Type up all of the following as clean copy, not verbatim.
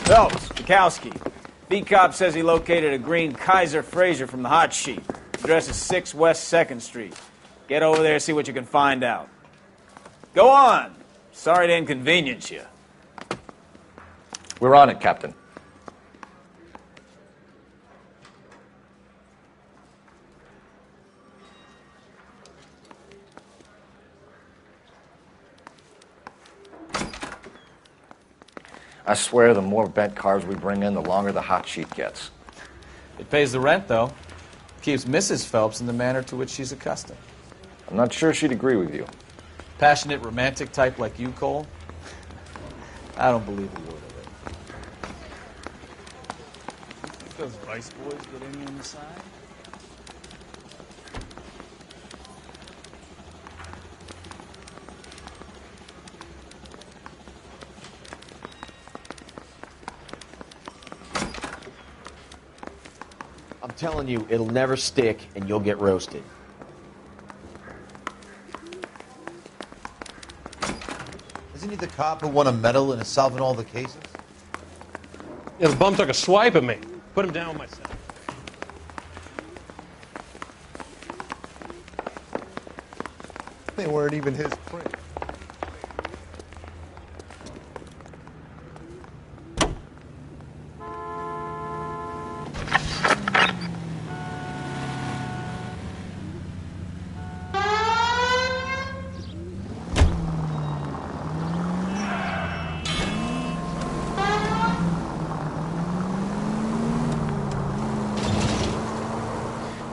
Phelps, Bukowski. Beat cop says he located a green Kaiser Fraser from the hot sheet. Address is 6 West 2nd Street. Get over there and see what you can find out. Go on. Sorry to inconvenience you. We're on it, Captain. I swear the more bent cars we bring in, the longer the hot sheet gets. It pays the rent, though. Keeps Mrs. Phelps in the manner to which she's accustomed. I'm not sure she'd agree with you. Passionate, romantic type like you, Cole? I don't believe a word of it. You think those Vice boys get in you on the side? I'm telling you, it'll never stick, and you'll get roasted. Isn't he the cop who won a medal in solving all the cases? Yeah, the bum took a swipe at me. Put him down myself. They weren't even his print.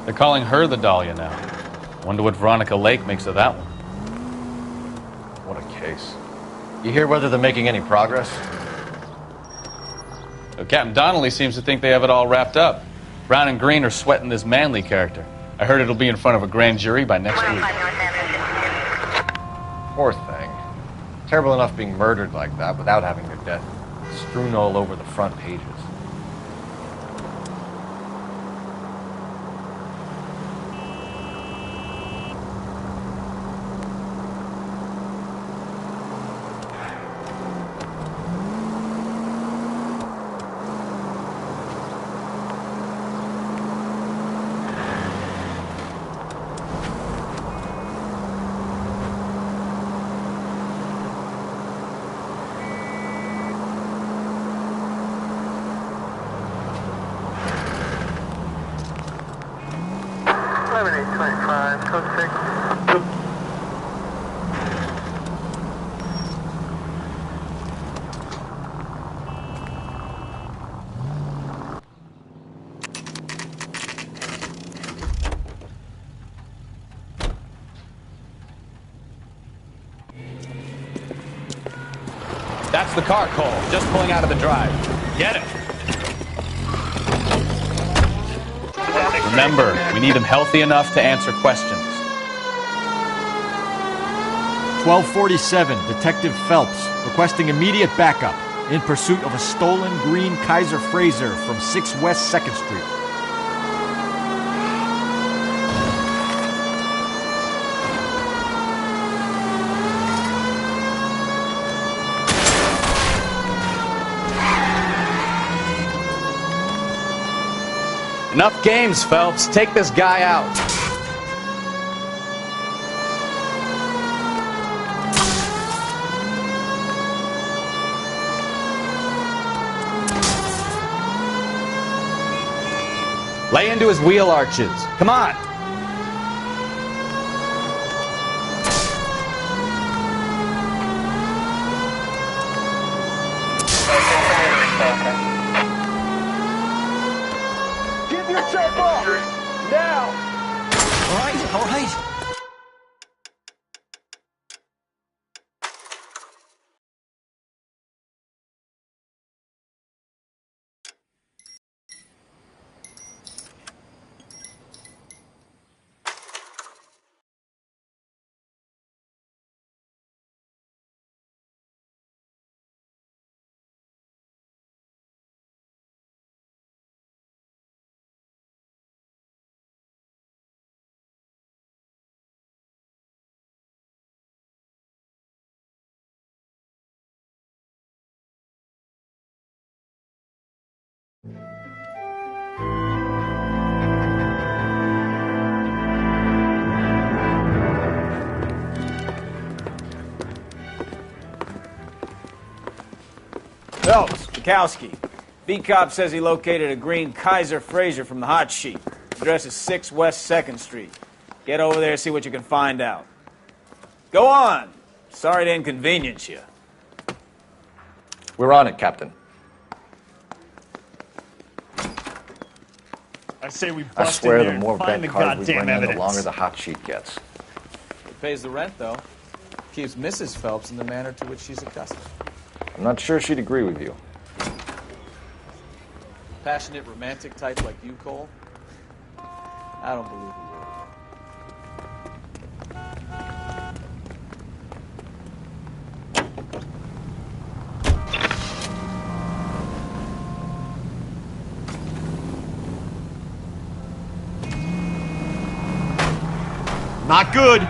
They're calling her the Dahlia now. Wonder what Veronica Lake makes of that one. What a case. You hear whether they're making any progress? So Captain Donnelly seems to think they have it all wrapped up. Brown and Green are sweating this Manley character. I heard it'll be in front of a grand jury by next week. Poor thing. Terrible enough being murdered like that without having their death strewn all over the front pages. That's the car, Cole. Just pulling out of the drive. Get it. Remember, we need him healthy enough to answer questions. 1247, Detective Phelps, requesting immediate backup in pursuit of a stolen green Kaiser Fraser from 6 West 2nd Street. Enough games, Phelps. Take this guy out. Lay into his wheel arches. Come on. Give your check off! Now! All right. Phelps, Bukowski. Beat cop says he located a green Kaiser Fraser from the hot sheet. Address is 6 West 2nd Street. Get over there and see what you can find out. Go on. Sorry to inconvenience you. We're on it, Captain. I say we I bust swear in the here more and find bed the card we goddamn bring in, evidence. the longer the hot sheet gets. It pays the rent, though. Keeps Mrs. Phelps in the manner to which she's accustomed. I'm not sure she'd agree with you. Passionate, romantic type like you, Cole? I don't believe a word. Not good.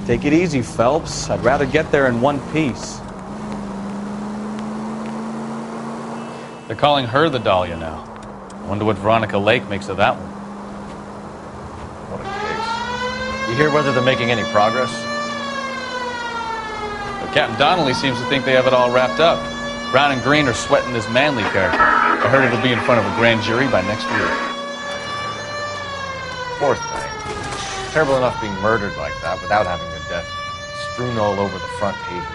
Take it easy, Phelps. I'd rather get there in one piece. They're calling her the Dahlia now. I wonder what Veronica Lake makes of that one. What a case. You hear whether they're making any progress? But Captain Donnelly seems to think they have it all wrapped up. Brown and Green are sweating this Manley character. I heard it'll be in front of a grand jury by next week. Poor thing. Terrible enough being murdered like that without having their death strewn all over the front pages.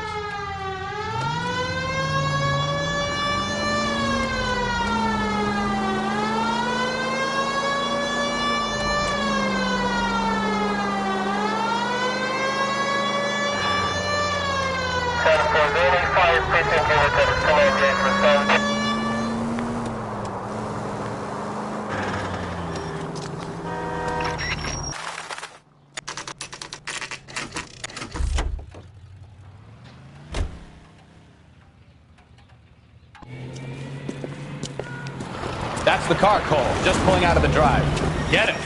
That's the car, Cole. Just pulling out of the drive. Get it.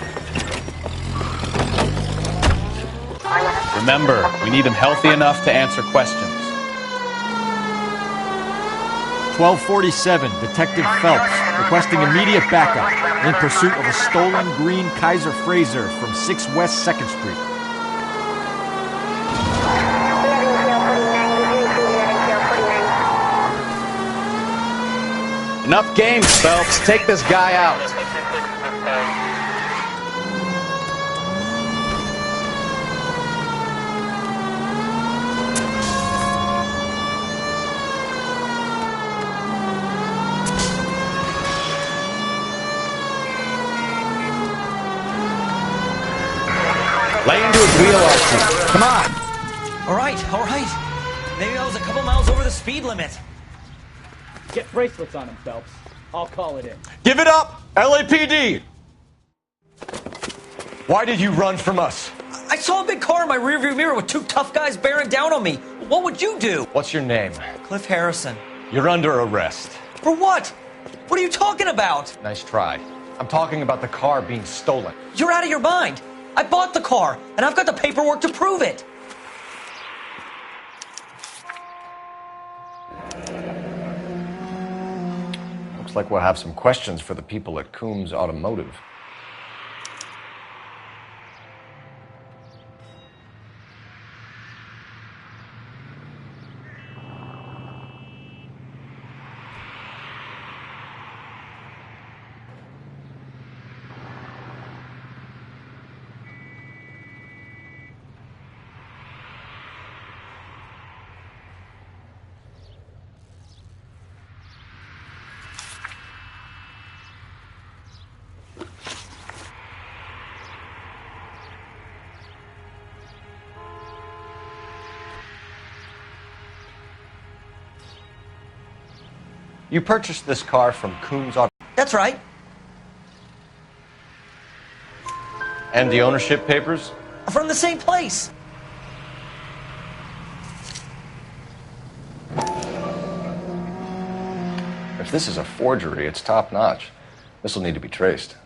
Remember, we need him healthy enough to answer questions. 1247, Detective Phelps, requesting immediate backup in pursuit of a stolen green Kaiser Fraser from 6 West 2nd Street. Enough games, Phelps. Take this guy out. Lay into his wheel, Archie. Come on. All right. Maybe I was a couple miles over the speed limit. Get bracelets on him, Phelps. I'll call it in. Give it up, LAPD. Why did you run from us? I saw a big car in my rearview mirror with two tough guys bearing down on me. What would you do? What's your name? Cliff Harrison. You're under arrest. For what? What are you talking about? Nice try. I'm talking about the car being stolen. You're out of your mind. I bought the car, and I've got the paperwork to prove it. Looks like we'll have some questions for the people at Coombs Automotive. You purchased this car from Coombs Auto. That's right. And the ownership papers? From the same place. If this is a forgery, it's top notch. This will need to be traced.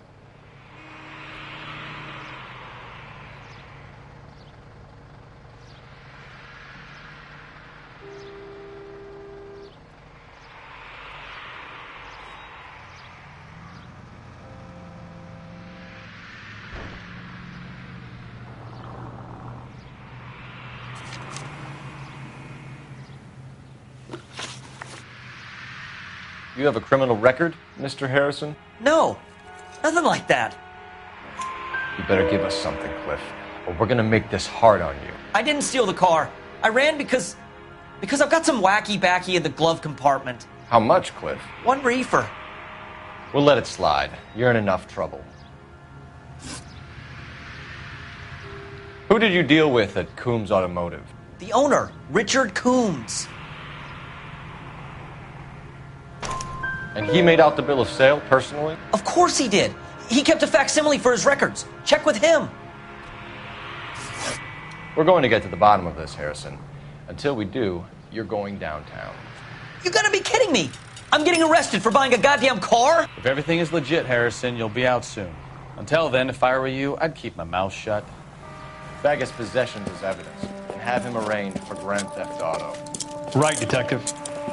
You have a criminal record, Mr. Harrison? No, nothing like that. You better give us something, Cliff, or we're gonna make this hard on you. I didn't steal the car. I ran because I've got some wacky backy in the glove compartment. How much, Cliff? 1 reefer. We'll let it slide. You're in enough trouble. Who did you deal with at Coombs Automotive? The owner, Richard Coombs. And he made out the bill of sale personally? Of course he did. He kept a facsimile for his records. Check with him. We're going to get to the bottom of this, Harrison. Until we do, you're going downtown. You gotta be kidding me. I'm getting arrested for buying a goddamn car? If everything is legit, Harrison, you'll be out soon. Until then, if I were you, I'd keep my mouth shut. Bag his possessions as evidence and have him arraigned for Grand Theft Auto. Right, Detective.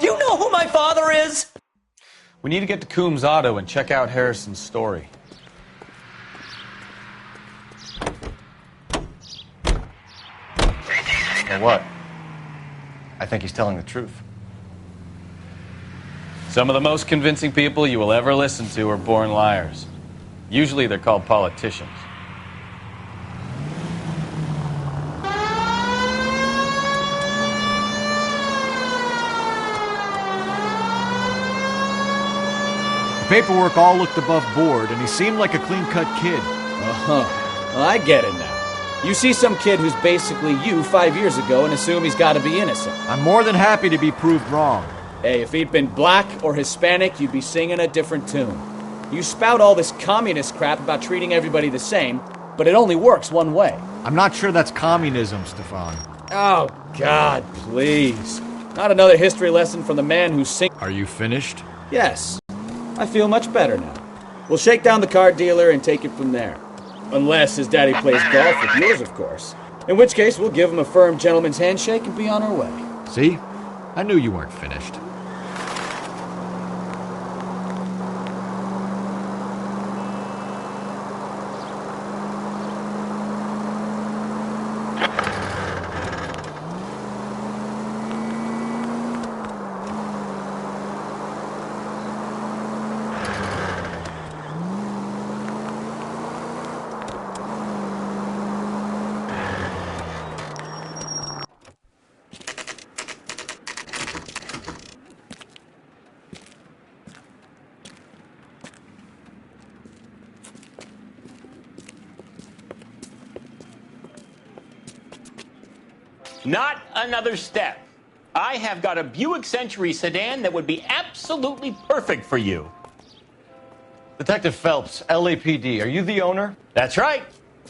Do you know who my father is? We need to get to Coombs Auto and check out Harrison's story. And what? I think he's telling the truth. Some of the most convincing people you will ever listen to are born liars. Usually they're called politicians. The paperwork all looked above board, and he seemed like a clean-cut kid. Well, I get it now. You see some kid who's basically you 5 years ago and assume he's got to be innocent. I'm more than happy to be proved wrong. Hey, if he'd been black or Hispanic, you'd be singing a different tune. You spout all this communist crap about treating everybody the same, but it only works one way. I'm not sure that's communism, Stefan. Oh, God, please. Not another history lesson from the man who's singing. Are you finished? Yes. I feel much better now. We'll shake down the car dealer and take it from there. Unless his daddy plays golf with yours, of course. In which case, we'll give him a firm gentleman's handshake and be on our way. See? I knew you weren't finished. Not another step. I have got a Buick Century sedan that would be absolutely perfect for you. Detective Phelps, LAPD, are you the owner? That's right.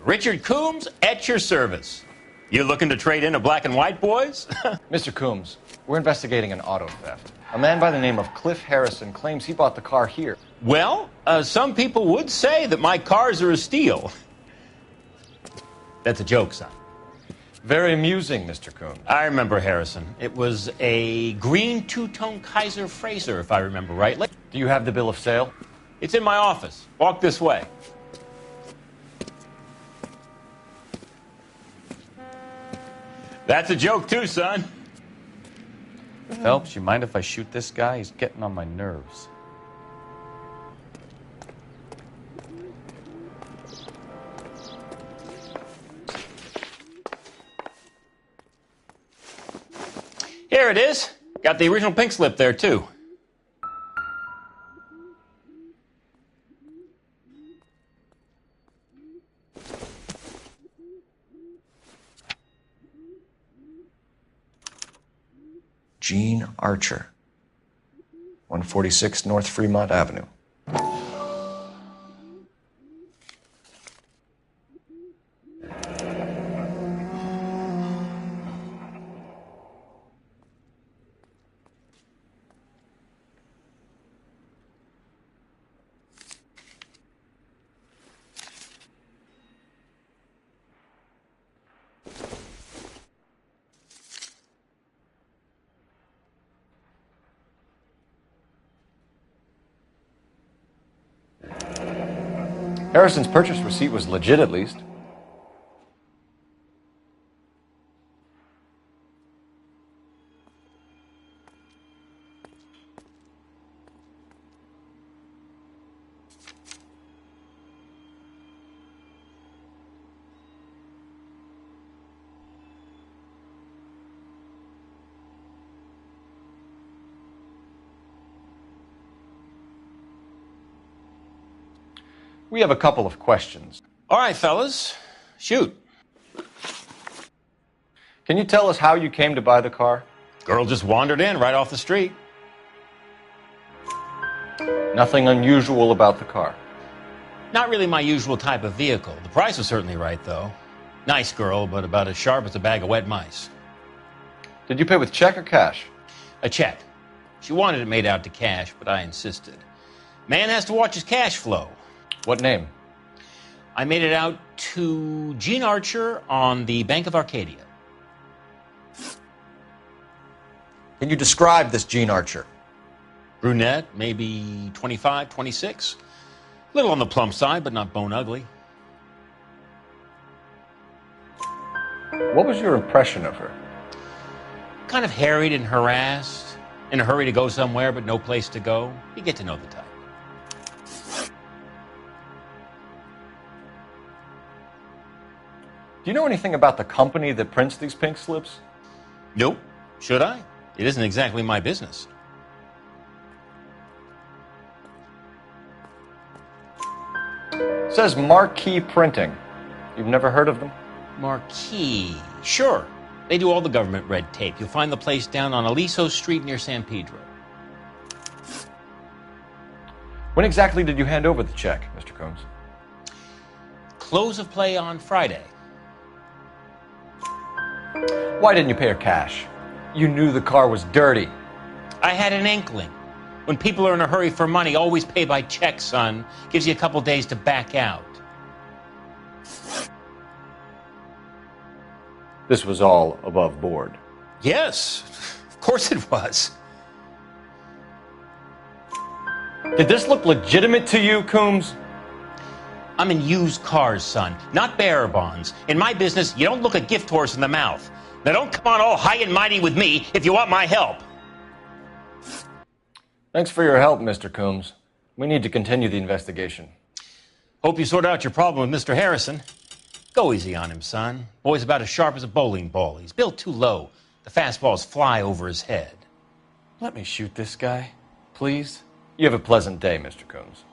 Richard Coombs at your service. You looking to trade in a black and white, boys? Mr. Coombs, we're investigating an auto theft. A man by the name of Cliff Harrison claims he bought the car here. Well, some people would say that my cars are a steal. That's a joke, son. Very amusing, Mr. Coombs. I remember Harrison. It was a green two-tone Kaiser Frazer, if I remember rightly. Do you have the bill of sale? It's in my office. Walk this way. That's a joke, too, son. Phelps, you mind if I shoot this guy? He's getting on my nerves. Here it is. Got the original pink slip there, too. Gene Archer, 146 North Fremont Avenue. Harrison's purchase receipt was legit, at least. We have a couple of questions. All right, fellas. Shoot. Can you tell us how you came to buy the car? Girl just wandered in right off the street. Nothing unusual about the car. Not really my usual type of vehicle. The price was certainly right, though. Nice girl, but about as sharp as a bag of wet mice. Did you pay with check or cash? A check. She wanted it made out to cash, but I insisted. Man has to watch his cash flow. What name? I made it out to Gene Archer on the Bank of Arcadia. Can you describe this Gene Archer? Brunette, maybe 25, 26. Little on the plump side, but not bone ugly. What was your impression of her? Kind of harried and harassed. In a hurry to go somewhere, but no place to go. You get to know the type. Do you know anything about the company that prints these pink slips? Nope. Should I? It isn't exactly my business. It says Marquee Printing. You've never heard of them? Marquee. Sure. They do all the government red tape. You'll find the place down on Aliso Street near San Pedro. When exactly did you hand over the check, Mr. Combs? Close of play on Friday. Why didn't you pay her cash? You knew the car was dirty. I had an inkling. When people are in a hurry for money, always pay by check, son. Gives you a couple days to back out. This was all above board. Yes, of course it was. Did this look legitimate to you, Coombs? I'm in used cars, son, not bearer bonds. In my business, you don't look a gift horse in the mouth. Now don't come on all high and mighty with me if you want my help. Thanks for your help, Mr. Coombs. We need to continue the investigation. Hope you sort out your problem with Mr. Harrison. Go easy on him, son. Boy's about as sharp as a bowling ball. He's built too low. The fastballs fly over his head. Let me shoot this guy, please. You have a pleasant day, Mr. Coombs.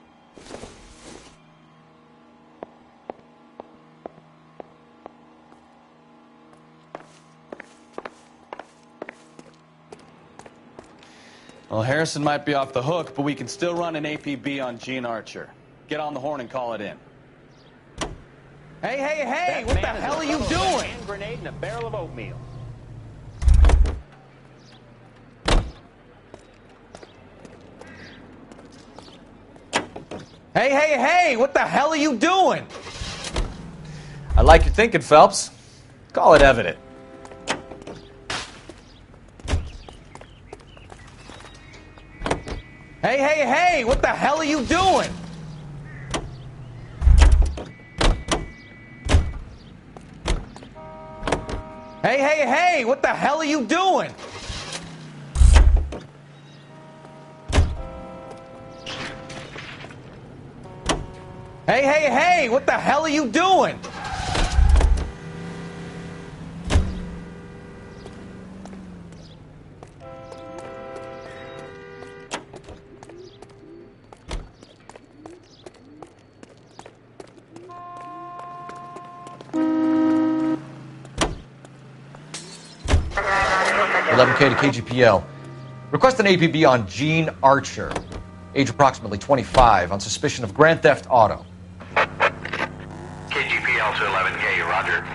Well, Harrison might be off the hook, but we can still run an APB on Gene Archer. Get on the horn and call it in. Hey, what the hell are you doing? Hand grenade and a barrel of oatmeal. Hey, what the hell are you doing? I like your thinking, Phelps. Call it evident. Hey, what the hell are you doing? Hey, what the hell are you doing? Hey, what the hell are you doing? K to KGPL. Request an APB on Gene Archer, age approximately 25, on suspicion of grand theft auto. KGPL to 11K, roger.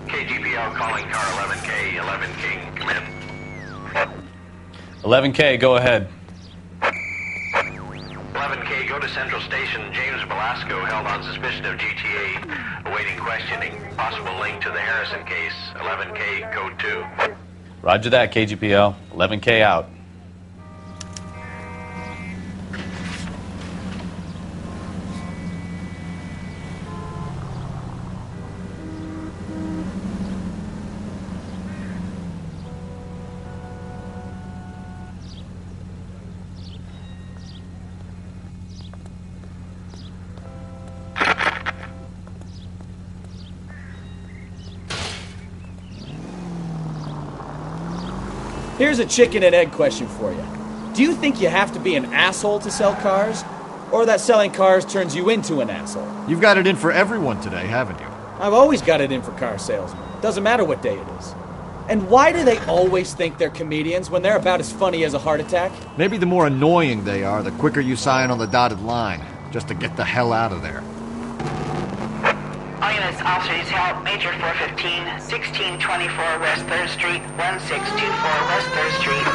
KGPL calling car 11K, 11 King, come in. 11K, go ahead. 11K, go to Central Station. James Velasco held on suspicion of GTA, awaiting questioning. Possible link to the Harrison case. 11K, code 2. Roger that, KGPL. 11K out. Here's a chicken and egg question for you. Do you think you have to be an asshole to sell cars? Or that selling cars turns you into an asshole? You've got it in for everyone today, haven't you? I've always got it in for car salesmen. Doesn't matter what day it is. And why do they always think they're comedians when they're about as funny as a heart attack? Maybe the more annoying they are, the quicker you sign on the dotted line, just to get the hell out of there. All units, officers help. Major 415, 1624 West 3rd Street, 1624 West 3rd Street.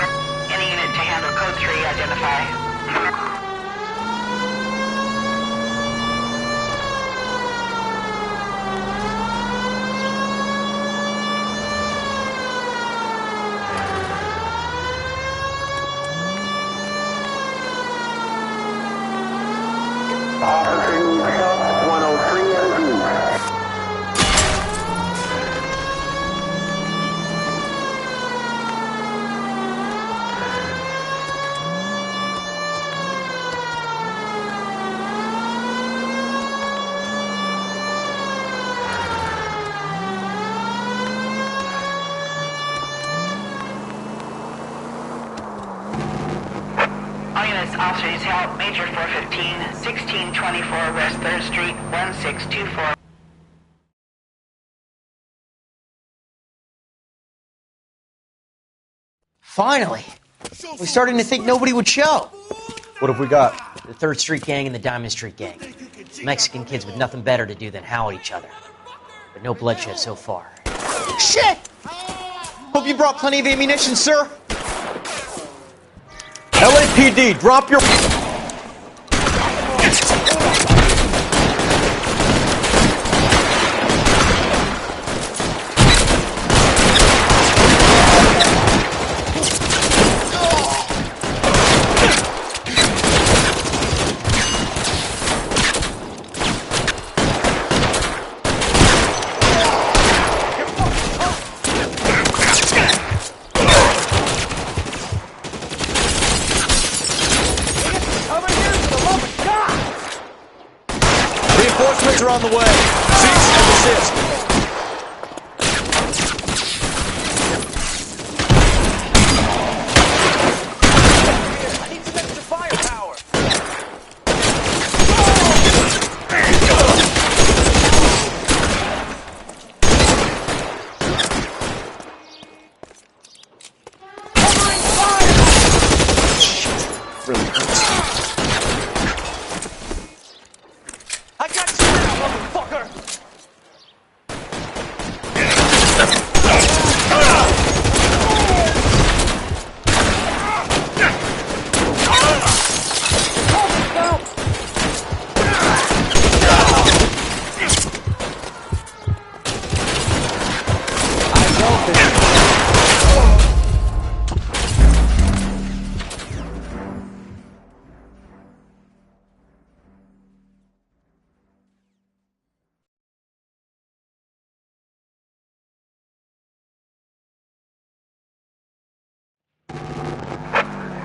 Any unit to handle code 3, identify. Officers help. Major 415, 1624 West 3rd Street, 1624. Finally! We're starting to think nobody would show. What have we got? The 3rd Street Gang and the Diamond Street Gang. Mexican kids with nothing better to do than howl at each other. But no bloodshed so far. Shit! Hope you brought plenty of ammunition, sir. LAPD, drop your... Reinforcements are on the way. Cease and desist. I need some extra firepower. Covering fire! Really hurts. I got you now, motherfucker!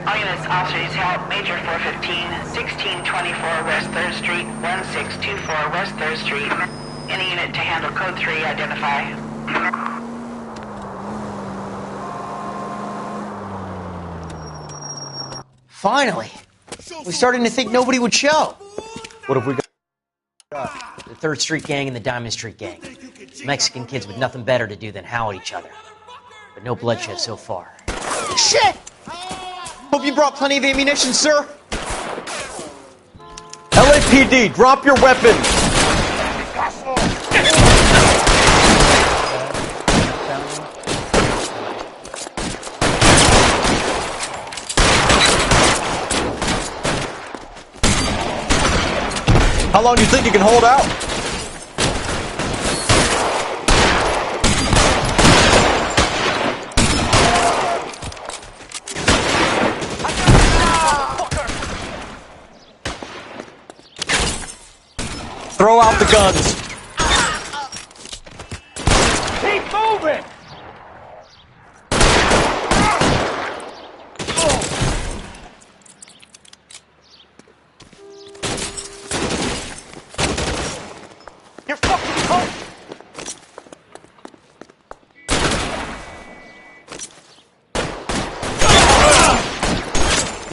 All units, officers help. Major 415, 1624 West 3rd Street, 1624 West 3rd Street. Any unit to handle code 3, identify. Finally! We're starting to think nobody would show. What have we got? The 3rd Street Gang and the Diamond Street Gang. Mexican kids with nothing better to do than howl at each other. But no bloodshed so far. Shit! Hope you brought plenty of ammunition, sir. LAPD, drop your weapons. How long do you think you can hold out? Throw out the guns. Keep moving! You're fucking cold!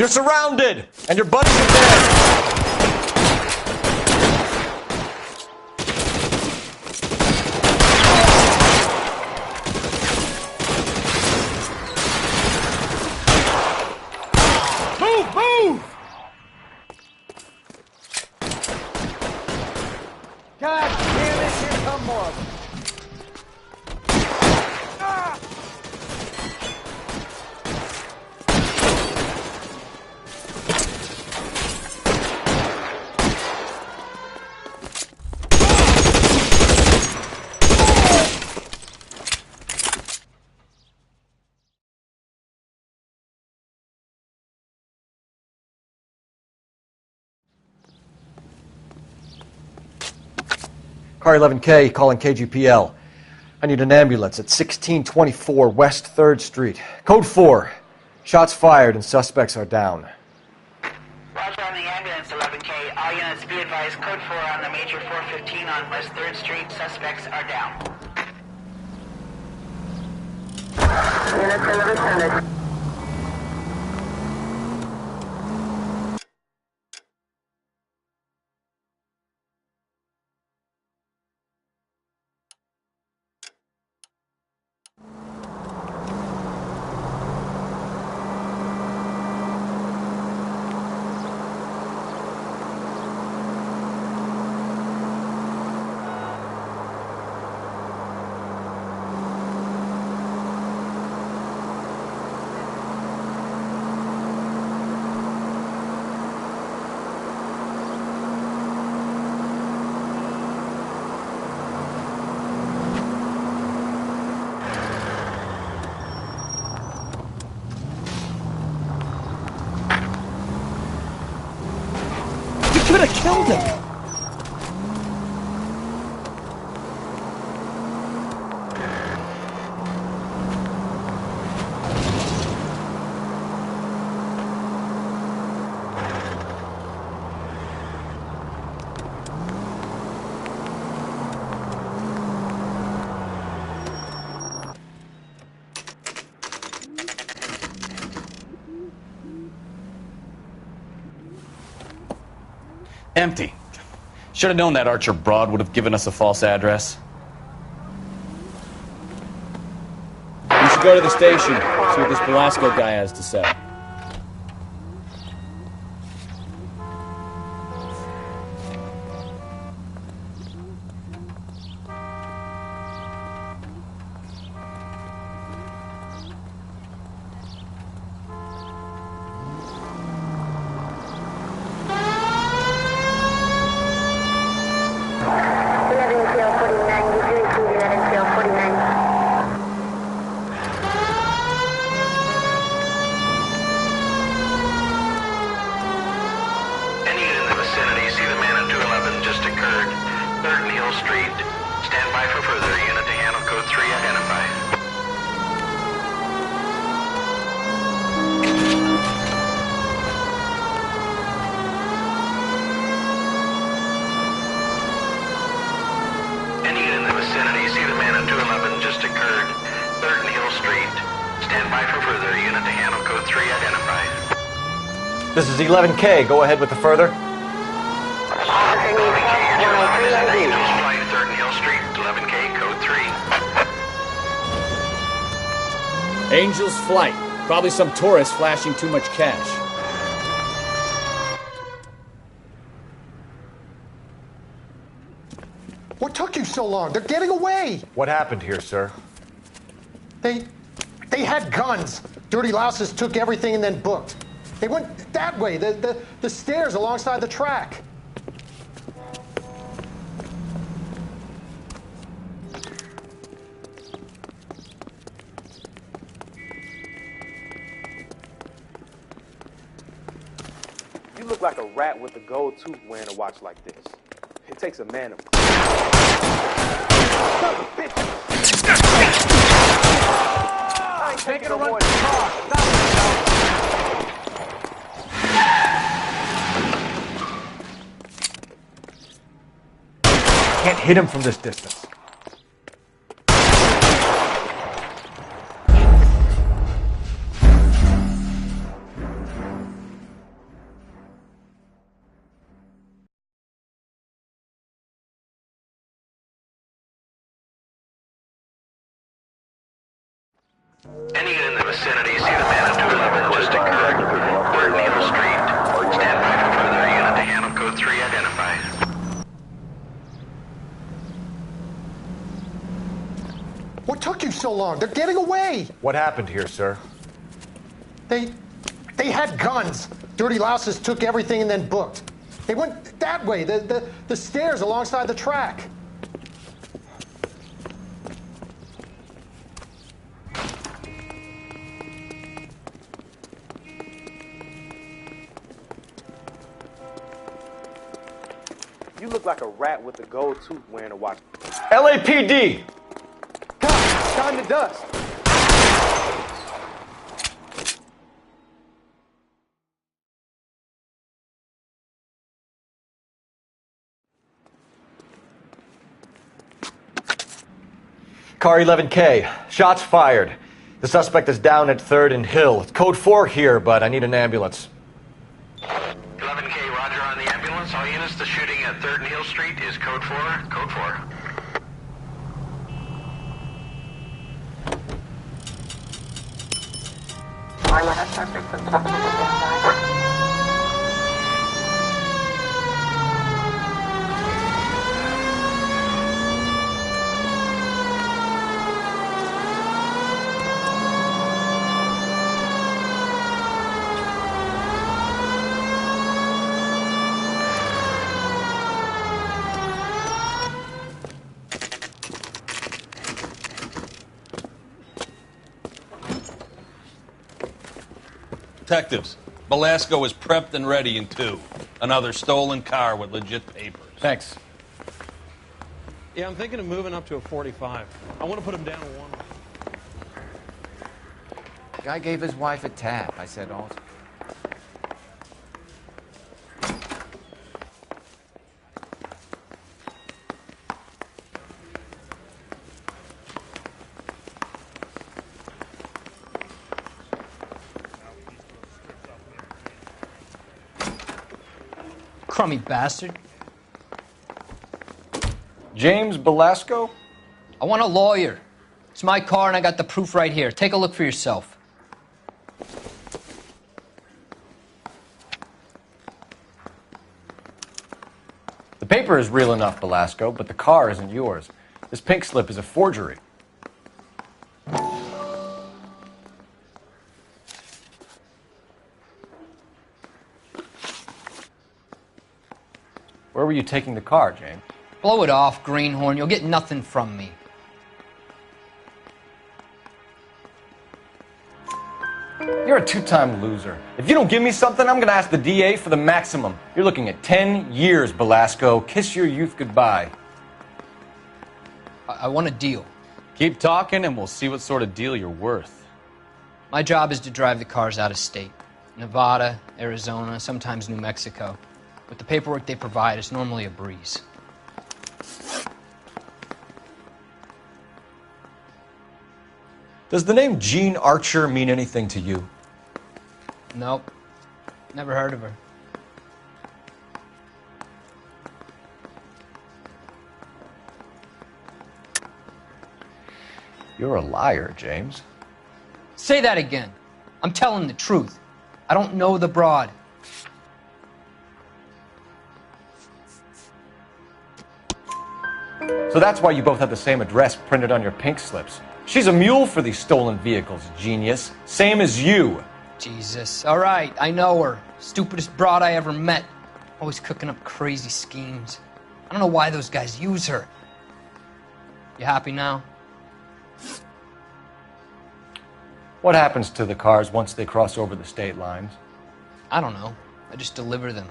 You're surrounded, and your buddies are dead. Move! God damn it, here come more of them. Car 11K calling KGPL. I need an ambulance at 1624 West 3rd Street. Code 4. Shots fired and suspects are down. Roger on the ambulance, 11K. All units be advised, code 4 on the major 415 on West 3rd Street. Suspects are down. Units in the vicinity. You could have killed him! Empty. Should have known that Archer broad would have given us a false address. We should go to the station, see what this Velasco guy has to say. This is 11K. Go ahead with the further. Angel's Flight. Probably some tourist flashing too much cash. What took you so long? They're getting away! What happened here, sir? They had guns. Dirty louses took everything and then booked. They went that way, the stairs alongside the track. You look like a rat with a gold tooth wearing a watch like this. It takes a man of... Son of a bitch! I ain't taking no more than car. Stop it, Can't hit him from this distance. Any unit in the vicinity, see the man at 211 just occurred. 3rd Needle Street. Stand by for further unit to handle code 3 identify. What took you so long? They're getting away. What happened here, sir? They had guns. Dirty louses took everything and then booked. They went that way, the stairs alongside the track. You look like a rat with a gold tooth wearing a watch. LAPD! God, time to dust. Car 11K. Shots fired. The suspect is down at 3rd and Hill. It's code 4 here, but I need an ambulance. 11K, roger on the ambulance. All units, the shooting at 3rd and Hill Street is code 4. Code 4. Detectives, Belasco is prepped and ready in 2. Another stolen car with legit papers. Thanks. Yeah, I'm thinking of moving up to a 45. I want to put him down to 1. Guy gave his wife a tap. I said, awesome. Crummy bastard. James Belasco? I want a lawyer. It's my car and I got the proof right here. Take a look for yourself. The paper is real enough, Belasco, but the car isn't yours. This pink slip is a forgery. Where were you taking the car, James? Blow it off, greenhorn. You'll get nothing from me. You're a two-time loser. If you don't give me something, I'm going to ask the DA for the maximum. You're looking at 10 years, Belasco. Kiss your youth goodbye. I want a deal. Keep talking and we'll see what sort of deal you're worth. My job is to drive the cars out of state. Nevada, Arizona, sometimes New Mexico. With the paperwork they provide, it's normally a breeze. Does the name Jean Archer mean anything to you? Nope. Never heard of her. You're a liar, James. Say that again. I'm telling the truth. I don't know the broad. So that's why you both have the same address printed on your pink slips. She's a mule for these stolen vehicles, genius. Same as you. Jesus. All right, I know her. Stupidest broad I ever met. Always cooking up crazy schemes. I don't know why those guys use her. You happy now? What happens to the cars once they cross over the state lines? I don't know. I just deliver them.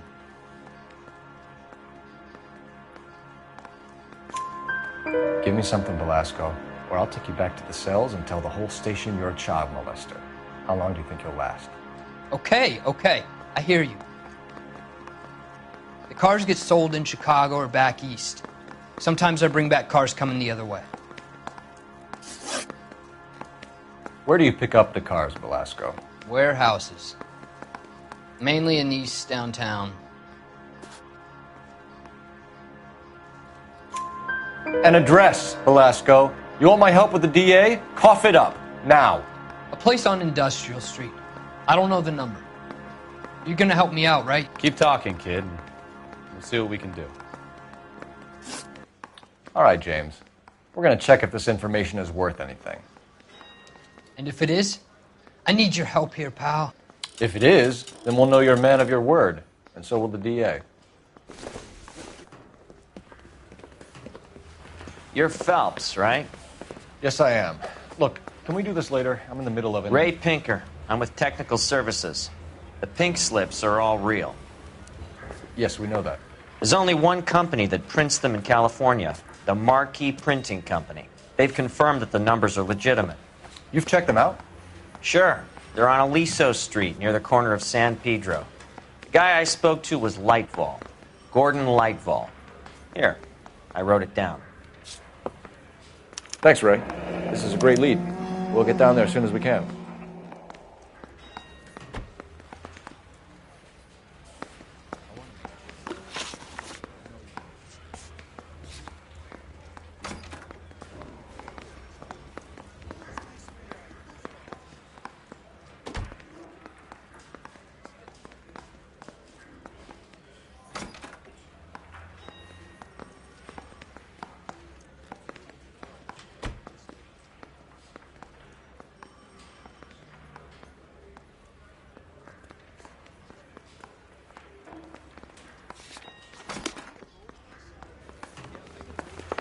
Give me something, Belasco, or I'll take you back to the cells and tell the whole station you're a child molester. How long do you think you'll last? Okay. I hear you. The cars get sold in Chicago or back east. Sometimes I bring back cars coming the other way. Where do you pick up the cars, Belasco? Warehouses. Mainly in East downtown. An address, Belasco. You want my help with the DA? Cough it up, now. place on Industrial Street. I don't know the number. You're gonna help me out, right? Keep talking, kid. And we'll see what we can do. All right, James. We're going to check if this information is worth anything. And if it is, I need your help here, pal. If it is, then we'll know you're a man of your word, and so will the DA. You're Phelps, right? Yes, I am. Look, can we do this later? I'm in the middle of it. Ray Pinker. I'm with Technical Services. The pink slips are all real. Yes, we know that. There's only one company that prints them in California, the Marquee Printing Company. They've confirmed that the numbers are legitimate. You've checked them out? Sure. They're on Aliso Street, near the corner of San Pedro. The guy I spoke to was Lightval. Gordon Lightval. Here, I wrote it down. Thanks, Ray. This is a great lead. We'll get down there as soon as we can.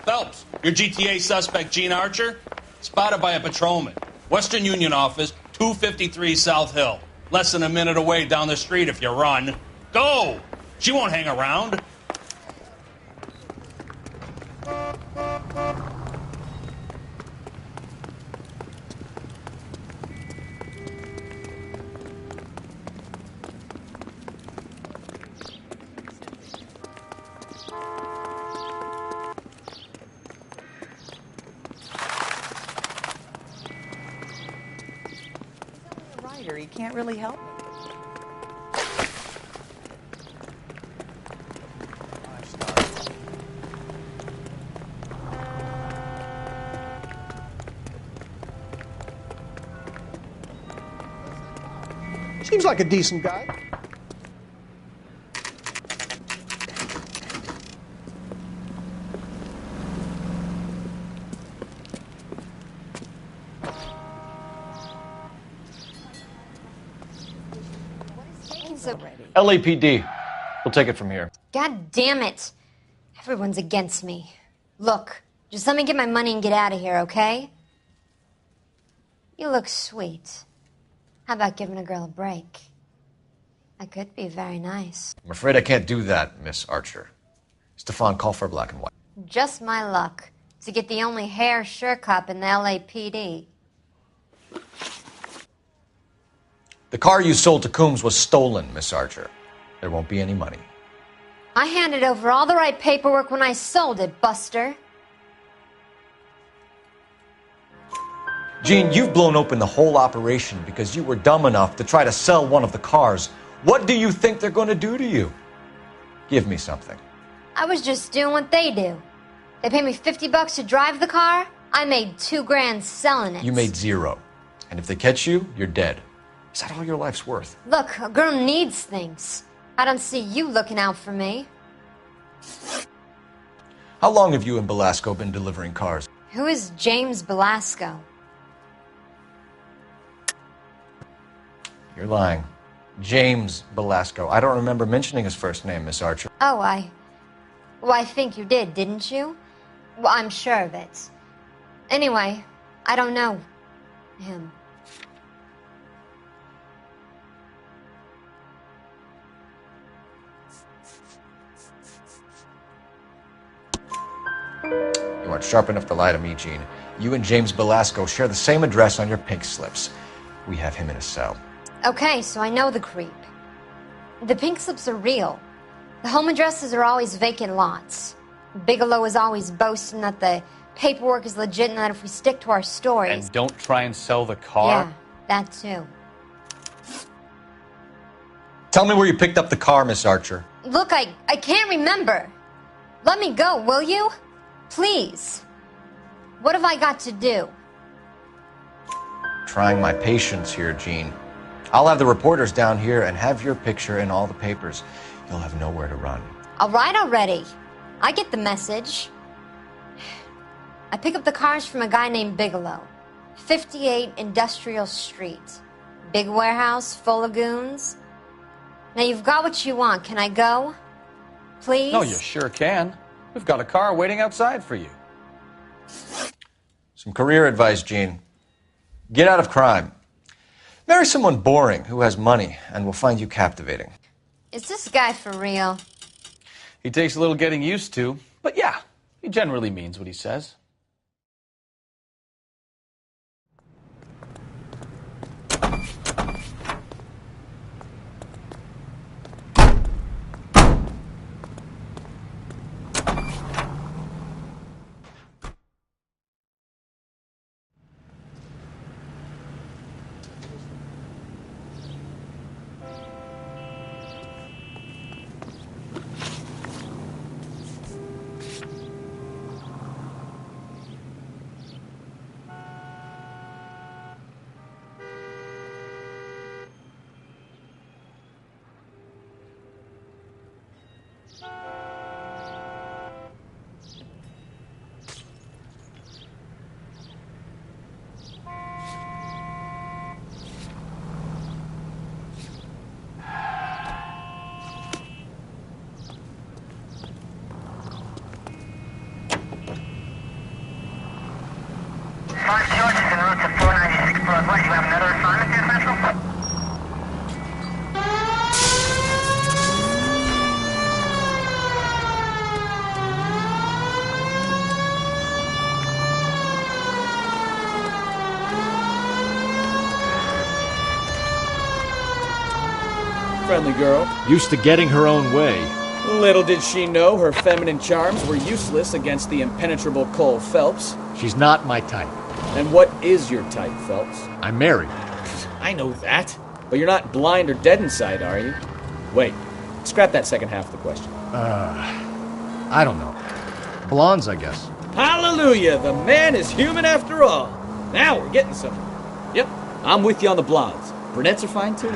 Phelps, your GTA suspect, Gene Archer, spotted by a patrolman. Western Union office, 253 South Hill. Less than a minute away down the street if you run. Go! She won't hang around. He can't really help me. Seems like a decent guy. LAPD. We'll take it from here. God damn it. Everyone's against me. Look, just let me get my money and get out of here, okay? You look sweet. How about giving a girl a break? I could be very nice. I'm afraid I can't do that, Miss Archer. Stefan, call for black and white. Just my luck to get the only hair sure cop in the LAPD. The car you sold to Coombs was stolen, Miss Archer. There won't be any money. I handed over all the right paperwork when I sold it, Buster. Gene, you've blown open the whole operation because you were dumb enough to try to sell one of the cars. What do you think they're going to do to you? Give me something. I was just doing what they do. They paid me $50 to drive the car. I made $2 grand selling it. You made $0. And if they catch you, you're dead. Is that all your life's worth? Look, a girl needs things. I don't see you looking out for me. How long have you and Belasco been delivering cars? Who is James Belasco? You're lying. James Belasco. I don't remember mentioning his first name, Miss Archer. Oh, I think you did, didn't you? Well, I'm sure of it. Anyway, I don't know him. You aren't sharp enough to lie to me, Gene. You and James Belasco share the same address on your pink slips. We have him in a cell. Okay, so I know the creep. The pink slips are real. The home addresses are always vacant lots. Bigelow is always boasting that the paperwork is legit and that if we stick to our stories... And don't try and sell the car? Yeah, that too. Tell me where you picked up the car, Miss Archer. Look, I can't remember. Let me go, will you? Please. What have I got to do? trying my patience here, Gene. I'll have the reporters down here and have your picture in all the papers. You'll have nowhere to run. All right already. I get the message. I pick up the cars from a guy named Bigelow. 58 Industrial Street. Big warehouse, full of goons. Now you've got what you want. Can I go? Please? Oh, you sure can. We've got a car waiting outside for you. Some career advice, Gene. Get out of crime. Marry someone boring who has money and will find you captivating. Is this guy for real? He takes a little getting used to, but yeah, he generally means what he says. Friendly girl. Used to getting her own way. Little did she know her feminine charms were useless against the impenetrable Cole Phelps. She's not my type. And what is your type, Phelps? I'm married. I know that. But you're not blind or dead inside, are you? Wait. Scrap that second half of the question. I don't know. Blondes, I guess. Hallelujah! The man is human after all. Now we're getting somewhere. Yep, I'm with you on the blondes. Brunettes are fine too.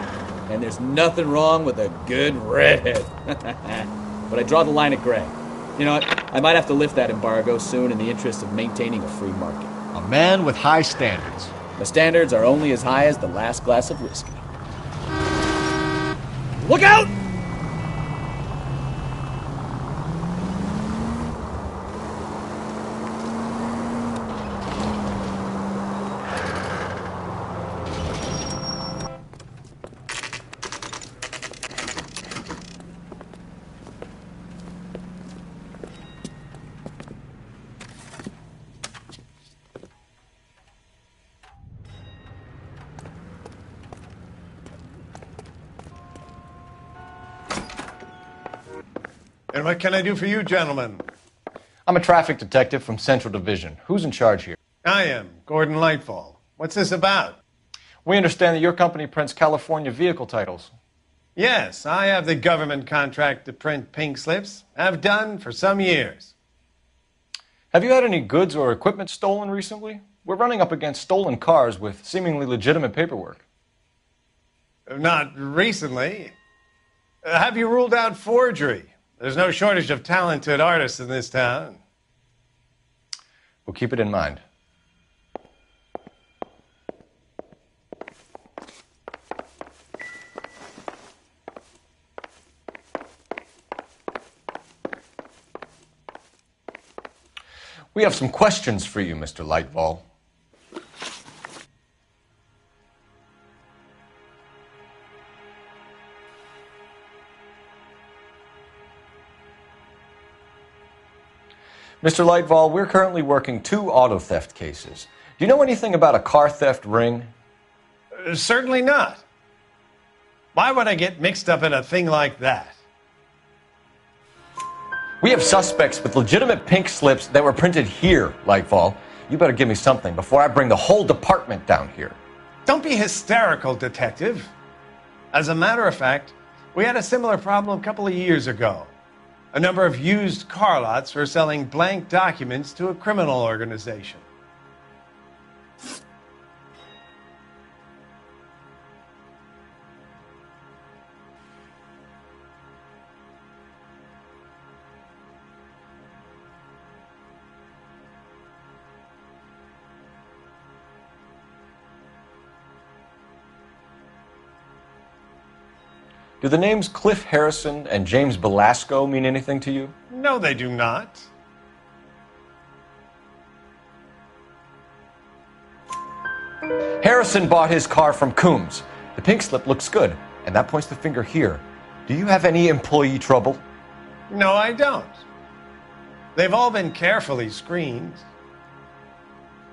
And there's nothing wrong with a good redhead. But I draw the line at gray. You know what? I might have to lift that embargo soon in the interest of maintaining a free market. A man with high standards. The standards are only as high as the last glass of whiskey. Look out! And what can I do for you, gentlemen? I'm a traffic detective from Central Division. Who's in charge here? I am, Gordon Lightfall. What's this about? We understand that your company prints California vehicle titles. Yes, I have the government contract to print pink slips. Have done for some years. Have you had any goods or equipment stolen recently? We're running up against stolen cars with seemingly legitimate paperwork. Not recently. Have you ruled out forgery? There's no shortage of talented artists in this town. We'll keep it in mind. We have some questions for you, Mr. Lightfall. Mr. Lightfall, we're currently working 2 auto theft cases. Do you know anything about a car theft ring? Certainly not. Why would I get mixed up in a thing like that? We have suspects with legitimate pink slips that were printed here, Lightfall. You better give me something before I bring the whole department down here. Don't be hysterical, Detective. As a matter of fact, we had a similar problem a couple of years ago. A number of used car lots were selling blank documents to a criminal organization. Do the names Cliff Harrison and James Belasco mean anything to you? No, they do not. Harrison bought his car from Coombs. The pink slip looks good, and that points the finger here. Do you have any employee trouble? No, I don't. They've all been carefully screened.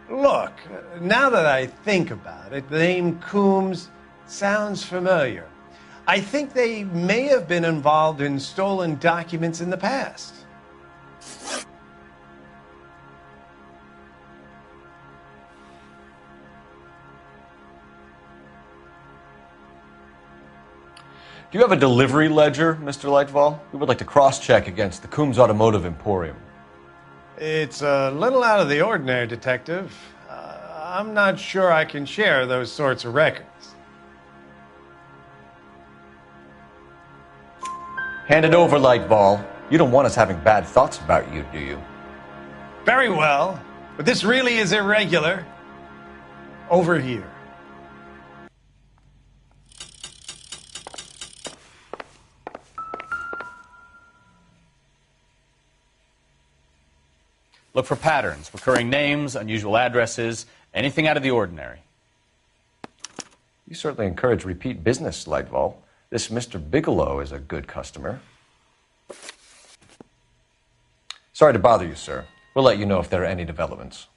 Look, now that I think about it, the name Coombs sounds familiar. I think they may have been involved in stolen documents in the past. Do you have a delivery ledger, Mr. Lightval? We would like to cross-check against the Coombs Automotive Emporium. It's a little out of the ordinary, Detective. I'm not sure I can share those sorts of records. Hand it over, Lightval. You don't want us having bad thoughts about you, do you? Very well, but this really is irregular. Over here. Look for patterns, recurring names, unusual addresses, anything out of the ordinary. You certainly encourage repeat business, Lightval. This Mr. Bigelow is a good customer. Sorry to bother you, sir. We'll let you know if there are any developments.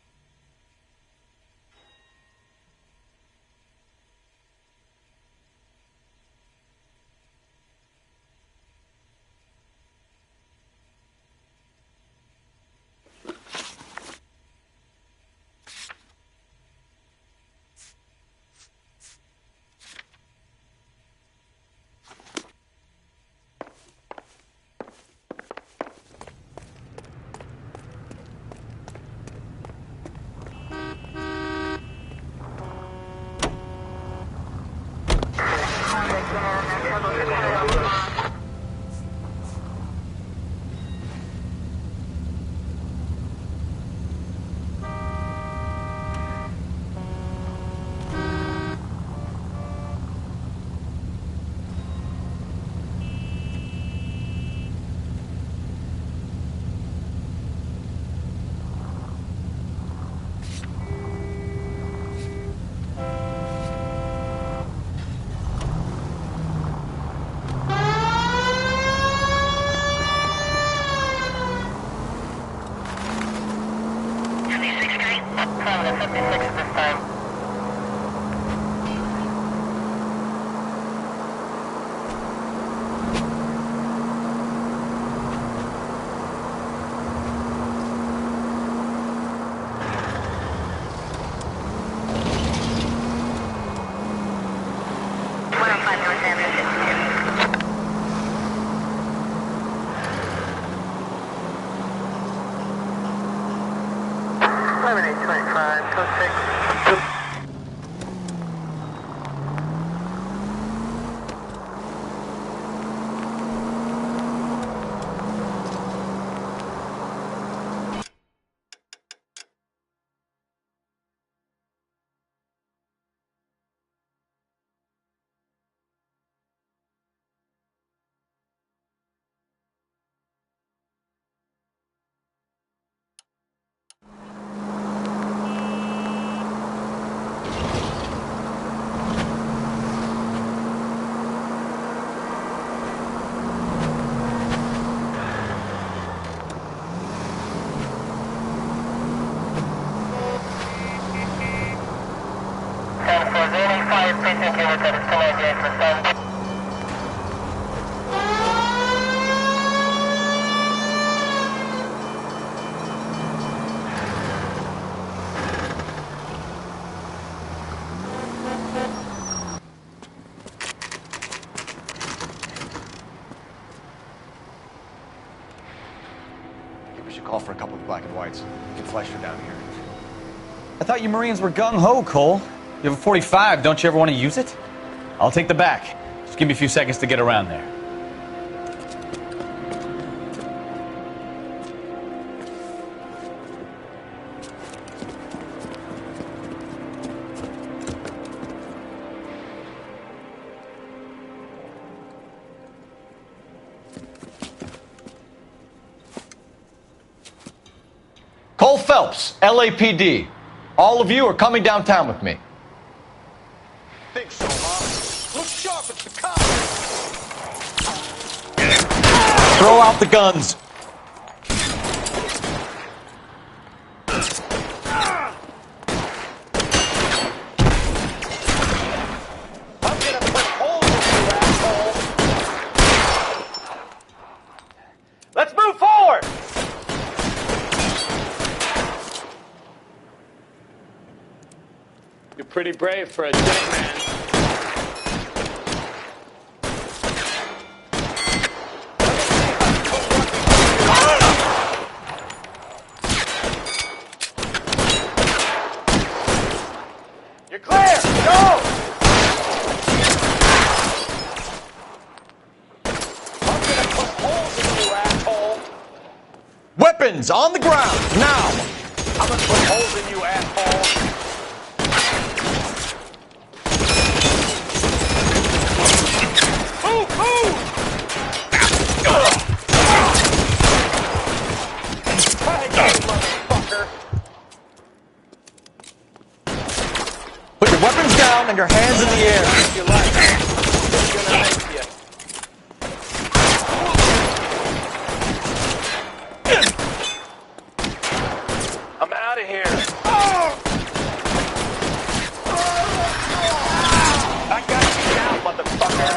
Call for a couple of black and whites. Get Fleischer down here. I thought you Marines were gung-ho, Cole. You have a 45, don't you ever want to use it? I'll take the back. Just give me a few seconds to get around there. Phelps, LAPD. All of you are coming downtown with me. Think so, huh? Look sharp, it's the cops! Throw out the guns. I'm gonna put holes in you, asshole! Let's move forward! You're pretty brave for a dead man. You're clear! Go! I'm gonna put holes in you, asshole! Weapons on the ground, now! I'm gonna put holes in you, asshole! Move, move! Tag you, motherfucker! Put your weapons down and your hands in the air. Your life. It's gonna hurt you. I'm out of here. I got you now, motherfucker.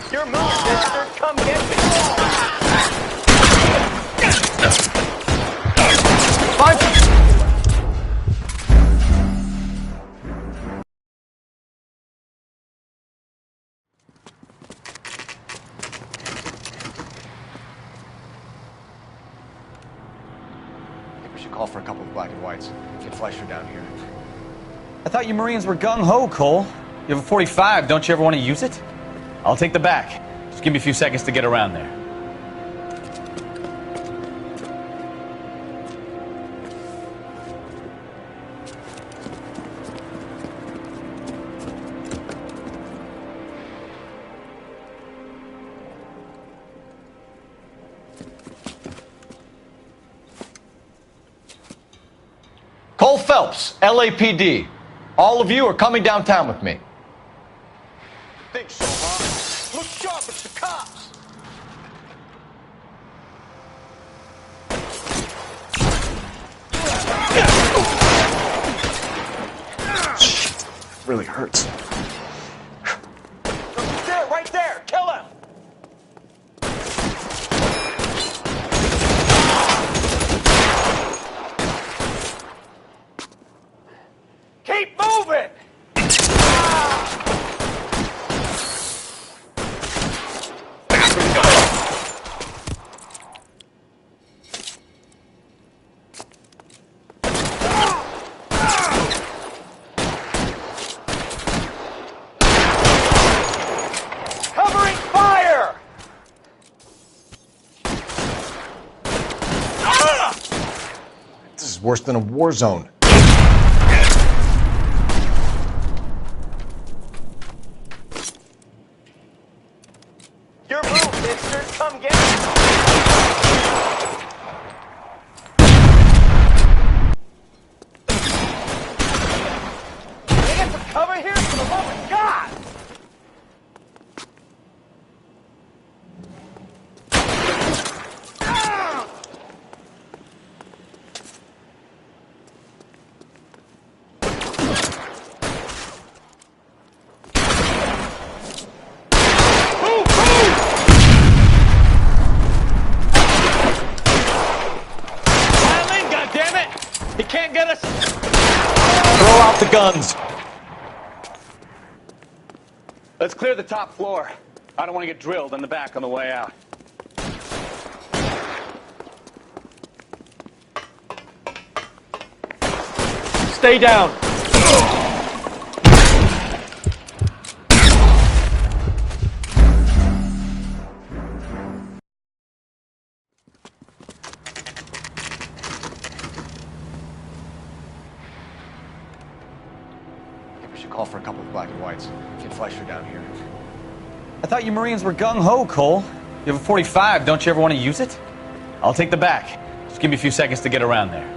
Your move, sister. Come get me. Fight! I think we should call for a couple of black and whites. Get Fleischer down here. I thought you Marines were gung-ho, Cole. You have a 45. Don't you ever want to use it? I'll take the back. Just give me a few seconds to get around there. Cole Phelps, LAPD. All of you are coming downtown with me. Think so, huh? Look sharp, it's the cops. Really hurts. There, right there. Kill him. Keep moving! Covering fire! This is worse than a war zone. Your move, mister. Come get me. Can I get some cover here for the love of God? Pile in, goddammit! He can't get us. Throw out the guns. Let's clear the top floor. I don't want to get drilled in the back on the way out. Stay down. We should call for a couple of black and whites. Get Fleischer down here. I thought you Marines were gung-ho, Cole. You have a 45. Don't you ever want to use it? I'll take the back. Just give me a few seconds to get around there.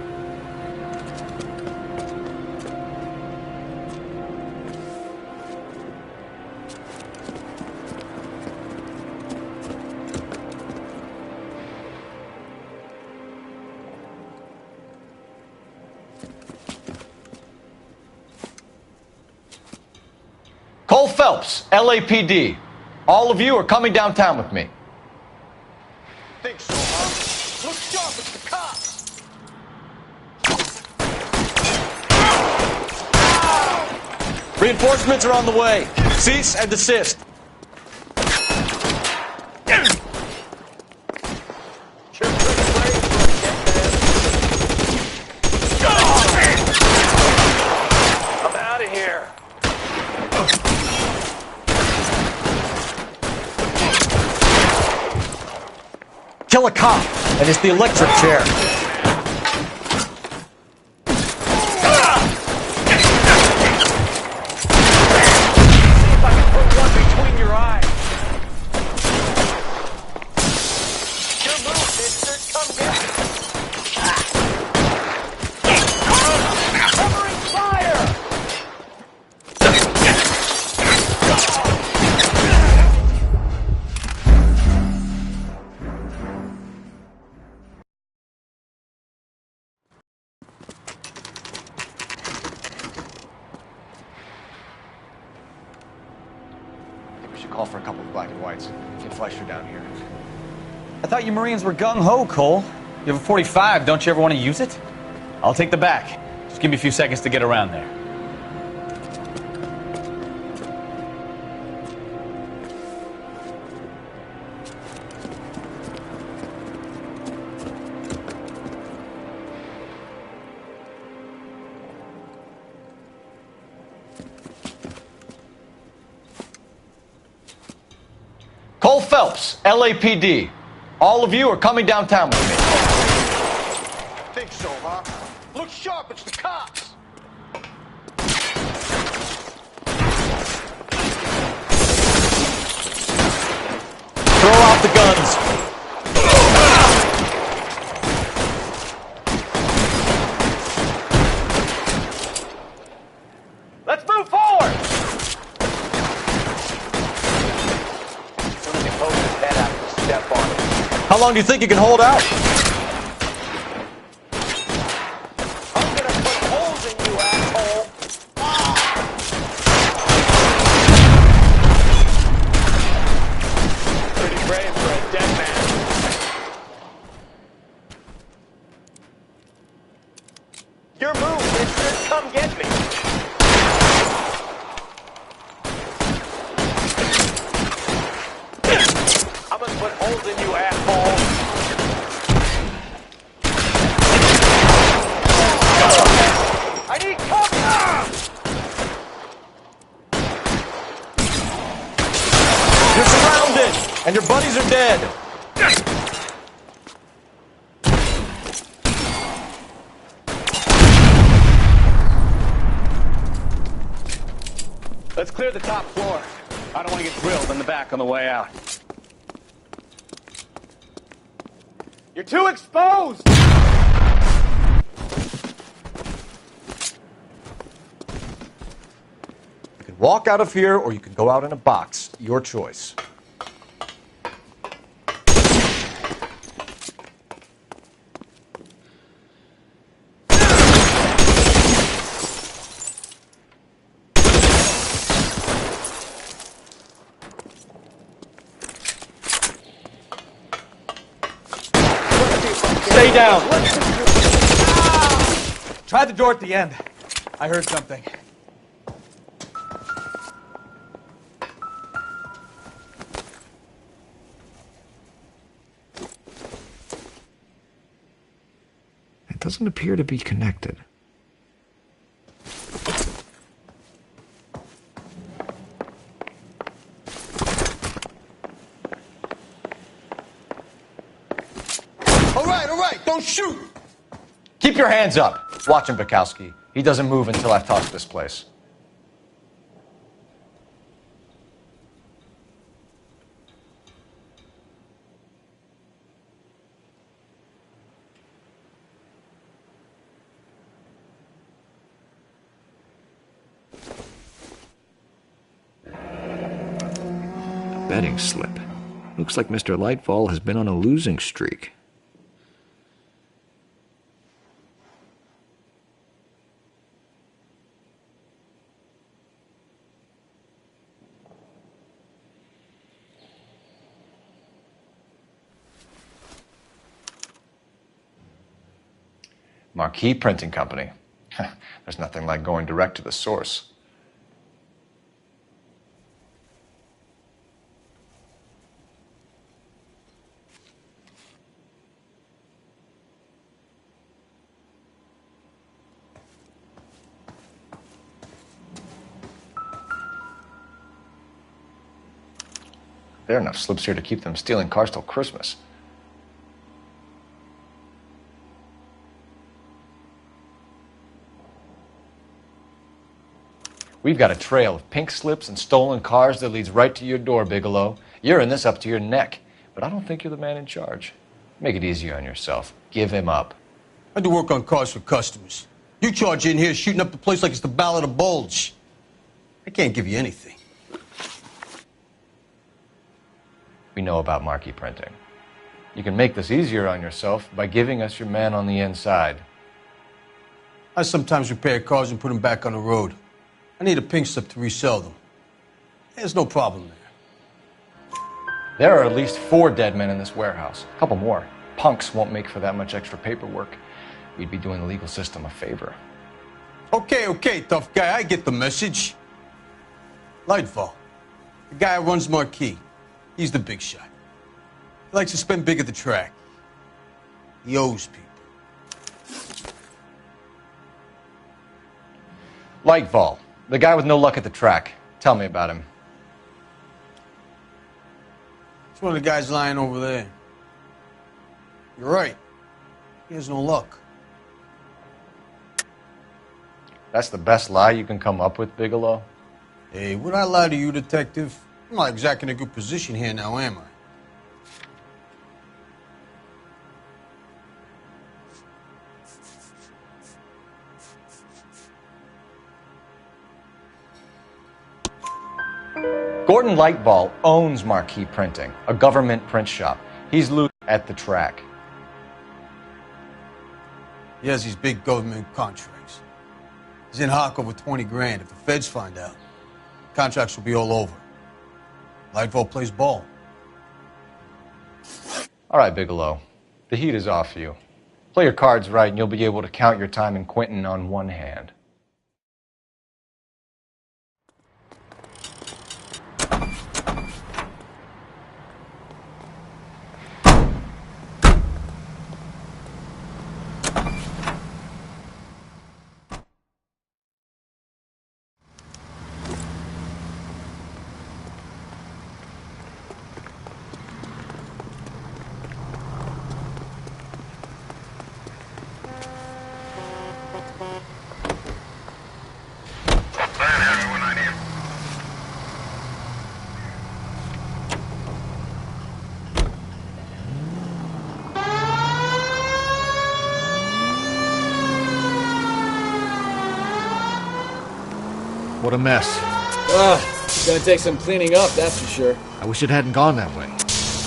Cole Phelps, LAPD. All of you are coming downtown with me. Think so, huh? Look sharp, it's the cops! Reinforcements are on the way. Cease and desist. I'm out of here. Kill a cop, and it's the electric chair. Call for a couple of black and whites. Get Fleischer down here. I thought you Marines were gung-ho, Cole. You have a 45. Don't you ever want to use it? I'll take the back. Just give me a few seconds to get around there. Cole Phelps, LAPD. All of you are coming downtown with me. Think so, huh? Look sharp, it's the cops! Throw out the guns. Let's move forward! How long do you think you can hold out? I'm gonna put holes in you, asshole! Pretty brave for a dead man. Your move, mister. Come get me. I'm gonna put holes in you, asshole. I need cover! You're surrounded, and your buddies are dead. Let's clear the top floor. I don't want to get drilled in the back on the way out. You're too exposed! You can walk out of here, or you can go out in a box. Your choice. Stay down. Try the door at the end. I heard something. It doesn't appear to be connected. All right, don't shoot! Keep your hands up. Watch him, Bukowski. He doesn't move until I've touched this place. betting slip. Looks like Mr. Lightfall has been on a losing streak. Marquee Printing Company. There's nothing like going direct to the source. There are enough slips here to keep them stealing cars till Christmas. We've got a trail of pink slips and stolen cars that leads right to your door, Bigelow. You're in this up to your neck, but I don't think you're the man in charge. Make it easier on yourself. Give him up. I do work on cars for customers. You charge in here shooting up the place like it's the Ballad of Bulge. I can't give you anything. We know about marquee printing. You can make this easier on yourself by giving us your man on the inside. I sometimes repair cars and put them back on the road. I need a pink slip to resell them. There's no problem there. There are at least 4 dead men in this warehouse. A couple more. Punks won't make for that much extra paperwork. We'd be doing the legal system a favor. Okay, tough guy. I get the message. Lightfall, the guy who runs Marquee. He's the big shot. He likes to spend big at the track. He owes people. Lightfall, the guy with no luck at the track. Tell me about him. It's one of the guys lying over there. You're right. He has no luck. That's the best lie you can come up with, Bigelow? Hey, would I lie to you, detective? I'm not exactly in a good position here now, am I? Gordon Lightfall owns Marquee Printing, a government print shop. He's looted at the track. He has these big government contracts. He's in hock over 20 grand. If the feds find out, contracts will be all over. Lightfall plays ball. All right, Bigelow. The heat is off you. Play your cards right and you'll be able to count your time in Quentin on one hand. What a mess. It's gonna take some cleaning up, that's for sure. I wish it hadn't gone that way.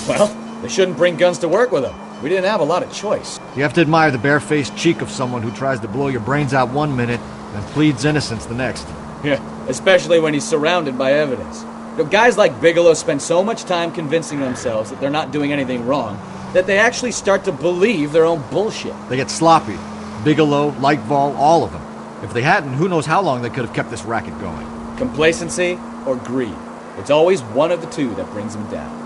Well, they shouldn't bring guns to work with them. We didn't have a lot of choice. You have to admire the barefaced cheek of someone who tries to blow your brains out one minute and pleads innocence the next. Yeah, especially when he's surrounded by evidence. You know, guys like Bigelow spend so much time convincing themselves that they're not doing anything wrong that they actually start to believe their own bullshit. They get sloppy. Bigelow, Lightfall, all of them. If they hadn't, who knows how long they could have kept this racket going. Complacency or greed. It's always one of the two that brings them down.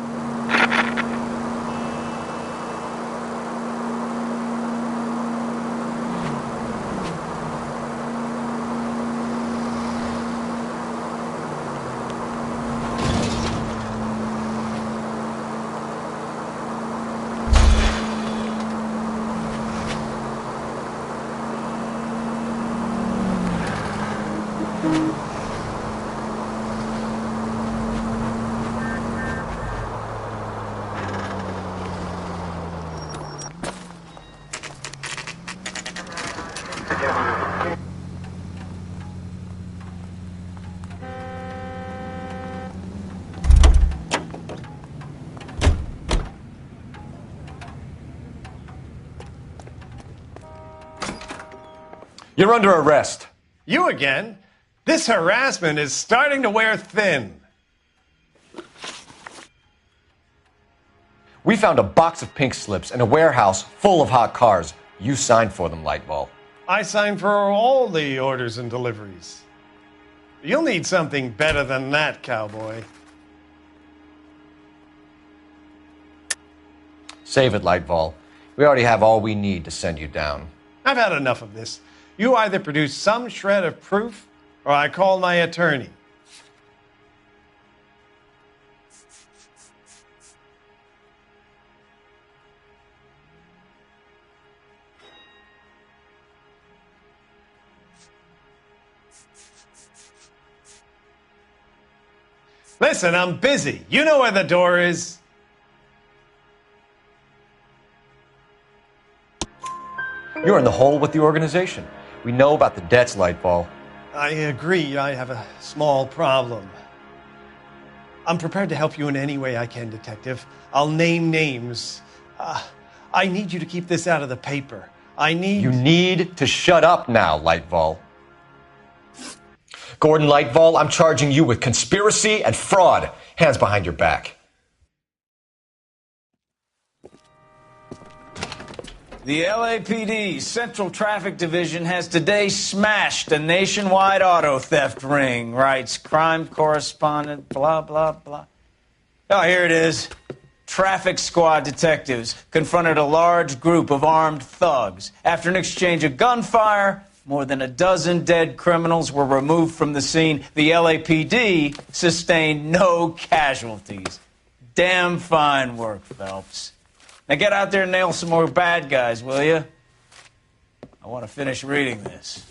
You're under arrest. You again? This harassment is starting to wear thin. We found a box of pink slips in a warehouse full of hot cars. You signed for them, Lightball. I signed for all the orders and deliveries. You'll need something better than that, cowboy. Save it, Lightball. We already have all we need to send you down. I've had enough of this. You either produce some shred of proof, or I call my attorney. Listen, I'm busy. You know where the door is. You're in the hole with the organization. We know about the debts, Lightball. I agree. I have a small problem. I'm prepared to help you in any way I can, Detective. I'll name names. I need you to keep this out of the paper. You need to shut up now, Lightball. Gordon Lightball, I'm charging you with conspiracy and fraud. Hands behind your back. The LAPD Central Traffic Division has today smashed a nationwide auto theft ring, writes crime correspondent, blah, blah, blah. Oh, here it is. Traffic squad detectives confronted a large group of armed thugs. After an exchange of gunfire, more than a dozen dead criminals were removed from the scene. The LAPD sustained no casualties. Damn fine work, Phelps. Now get out there and nail some more bad guys, will you? I want to finish reading this.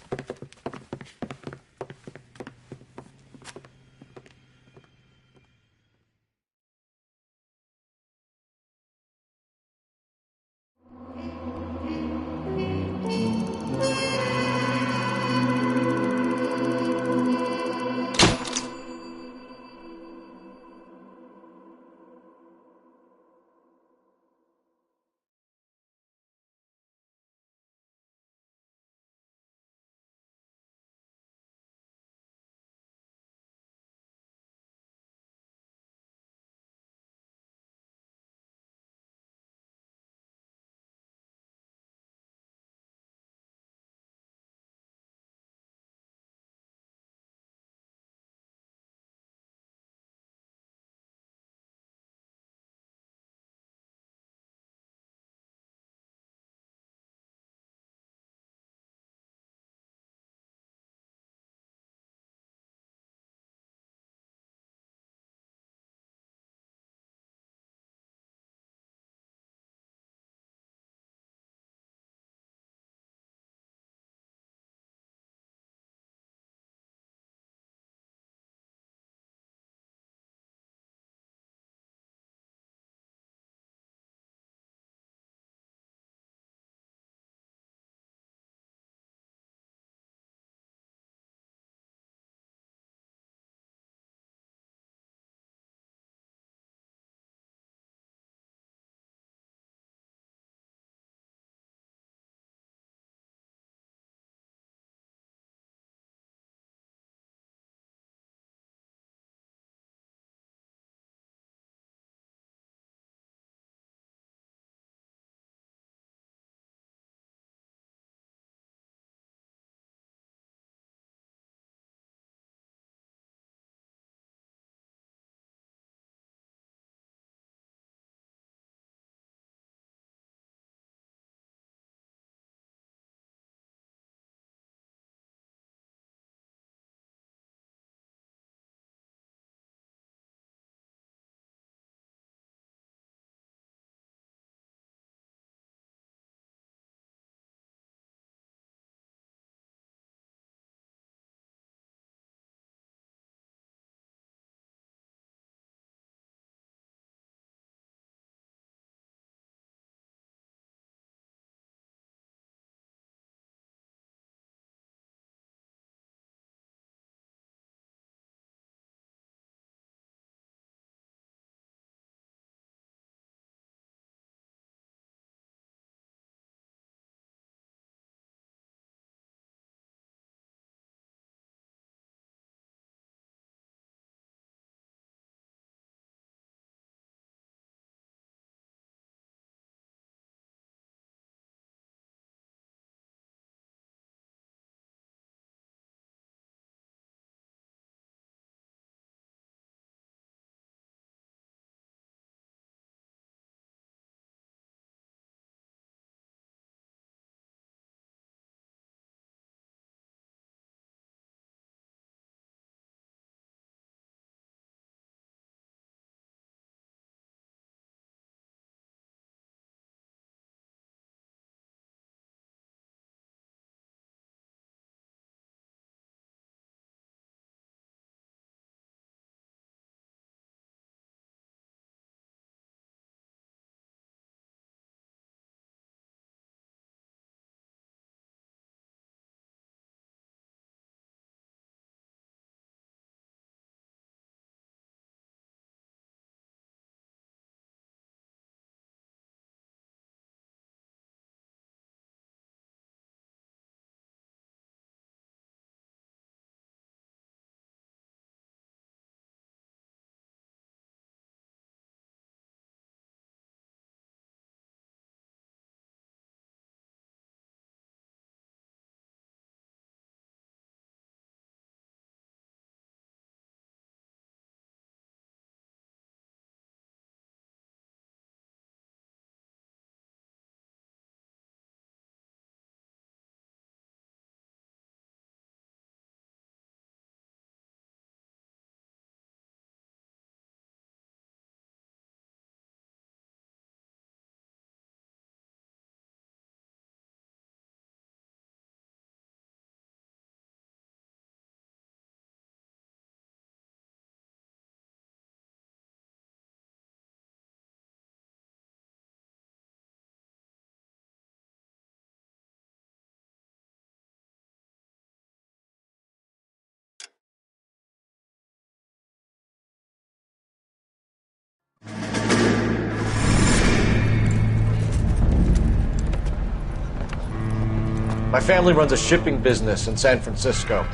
My family runs a shipping business in San Francisco.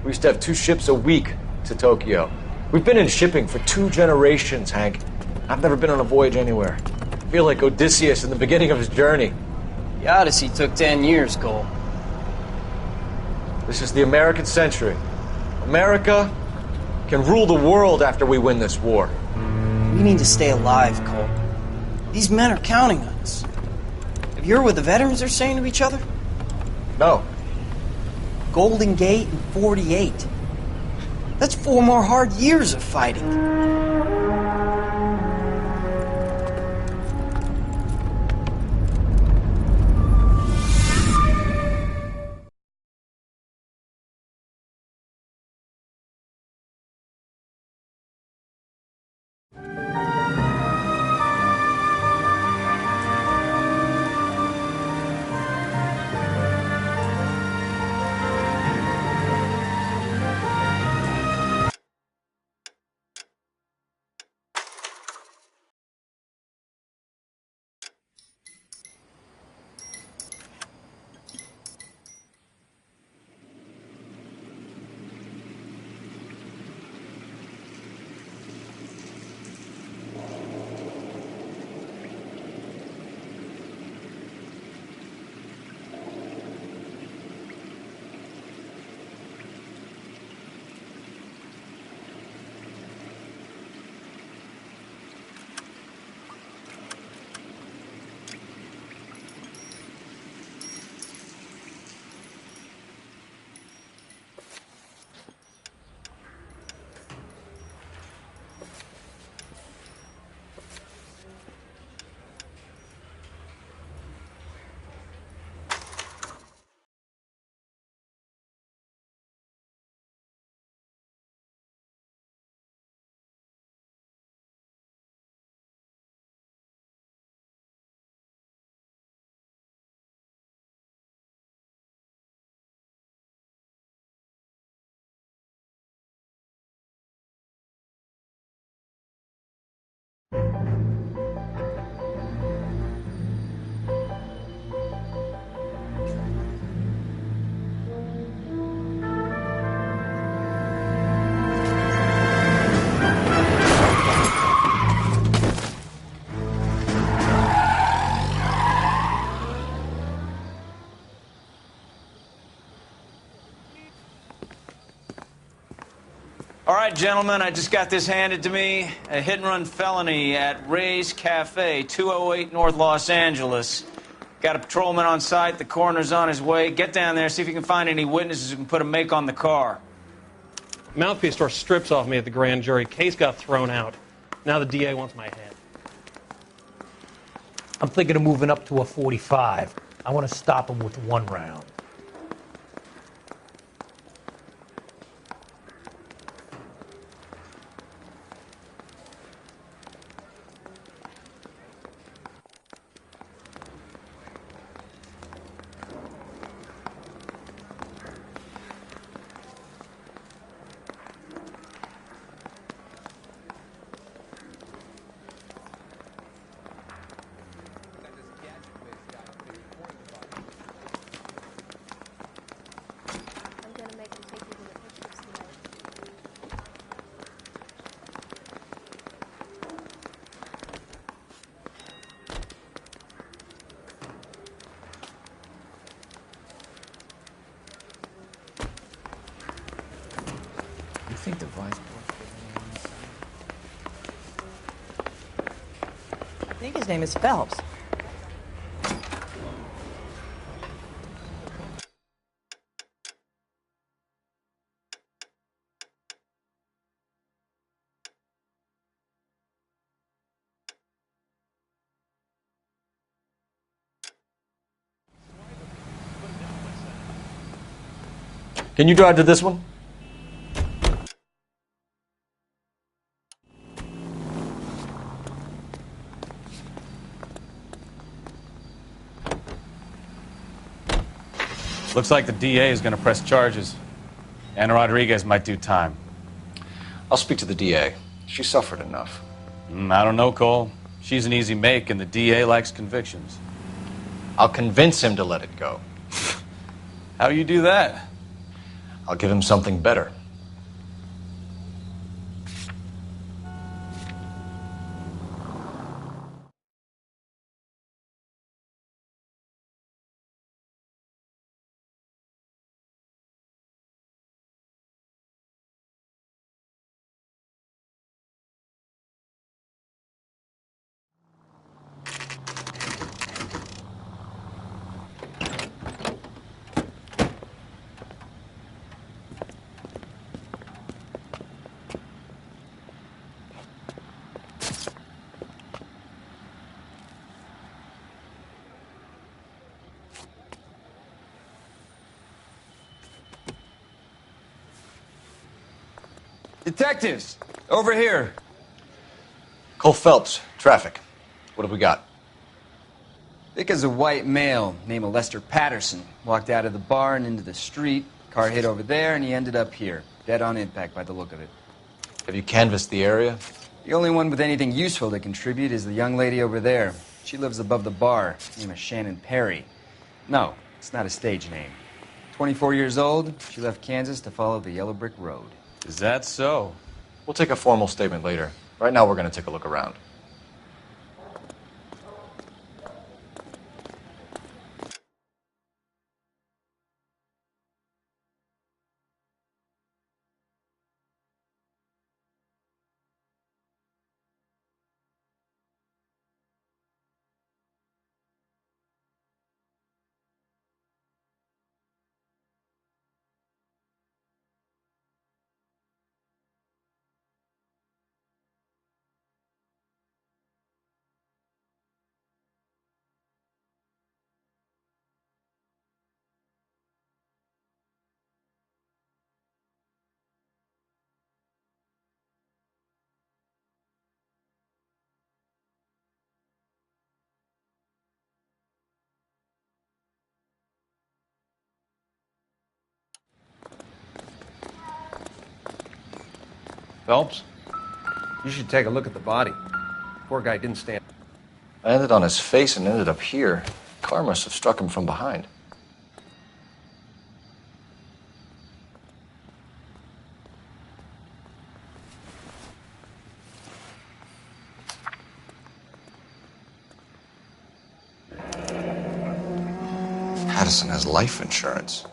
We used to have 2 ships a week to Tokyo. We've been in shipping for 2 generations, Hank. I've never been on a voyage anywhere. I feel like Odysseus in the beginning of his journey. The Odyssey took 10 years, Cole. This is the American century. America can rule the world after we win this war. We need to stay alive, Cole. These men are counting on us. Have you heard what the veterans are saying to each other? No. Golden Gate and 48. That's 4 more hard years of fighting. All right, gentlemen, I just got this handed to me. A hit-and-run felony at Ray's Cafe, 208 North Los Angeles. Got a patrolman on site. The coroner's on his way. Get down there, see if you can find any witnesses who can put a make on the car. Mouthpiece tore strips off me at the grand jury. Case got thrown out. Now the DA wants my head. I'm thinking of moving up to a 45. I want to stop him with 1 round. You think the vice I think his name is Phelps. Can you drive to this one? Looks like the DA is going to press charges. Anna Rodriguez might do time. I'll speak to the DA. She suffered enough. I don't know, Cole. She's an easy make, and the DA likes convictions. I'll convince him to let it go. How do you do that? I'll give him something better. Detectives, over here. Cole Phelps, traffic. What have we got? Vic is a white male named Lester Patterson. Walked out of the bar and into the street. Car hit over there, and he ended up here. Dead on impact by the look of it. Have you canvassed the area? The only one with anything useful to contribute is the young lady over there. She lives above the bar. Name is Shannon Perry. No, it's not a stage name. 24 years old, she left Kansas to follow the Yellow Brick Road. Is that so? We'll take a formal statement later. Right now, we're going to take a look around. Phelps, you should take a look at the body. Poor guy didn't stand. I landed on his face and ended up here. Car must have struck him from behind. Patterson has life insurance.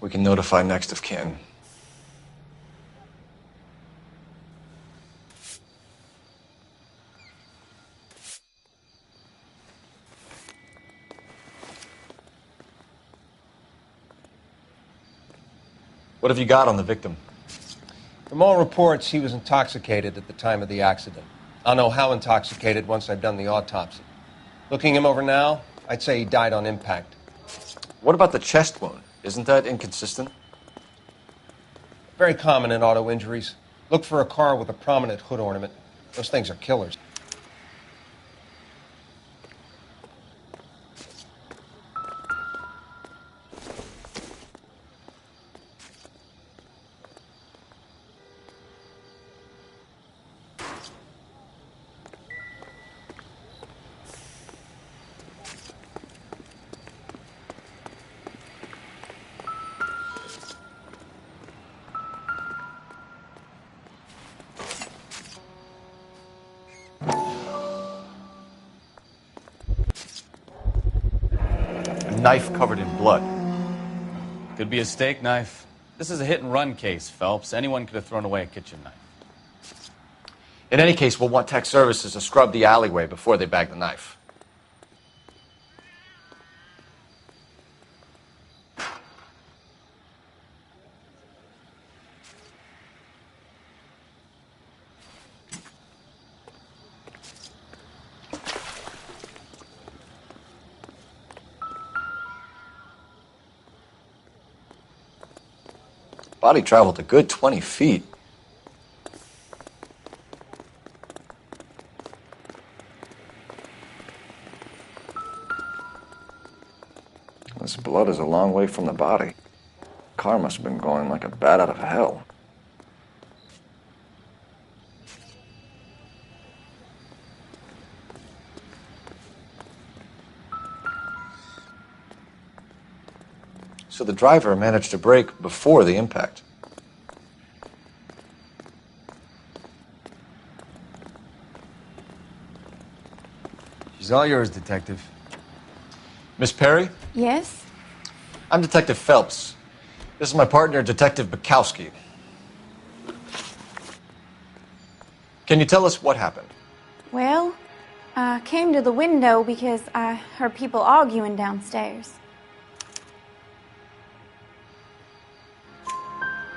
We can notify next of kin. What have you got on the victim? From all reports, he was intoxicated at the time of the accident. I'll know how intoxicated once I've done the autopsy. Looking him over now, I'd say he died on impact. What about the chest wound? Isn't that inconsistent? Very common in auto injuries. Look for a car with a prominent hood ornament. Those things are killers. Knife covered in blood. Could be a steak knife. This is a hit-and-run case, Phelps. Anyone could have thrown away a kitchen knife. In any case, we'll want tech services to scrub the alleyway before they bag the knife. Body traveled a good 20 feet. This blood is a long way from the body. Car must have been going like a bat out of hell. So the driver managed to brake before the impact. She's all yours, Detective. Miss Perry? Yes? I'm Detective Phelps. This is my partner, Detective Bukowski. Can you tell us what happened? Well, I came to the window because I heard people arguing downstairs.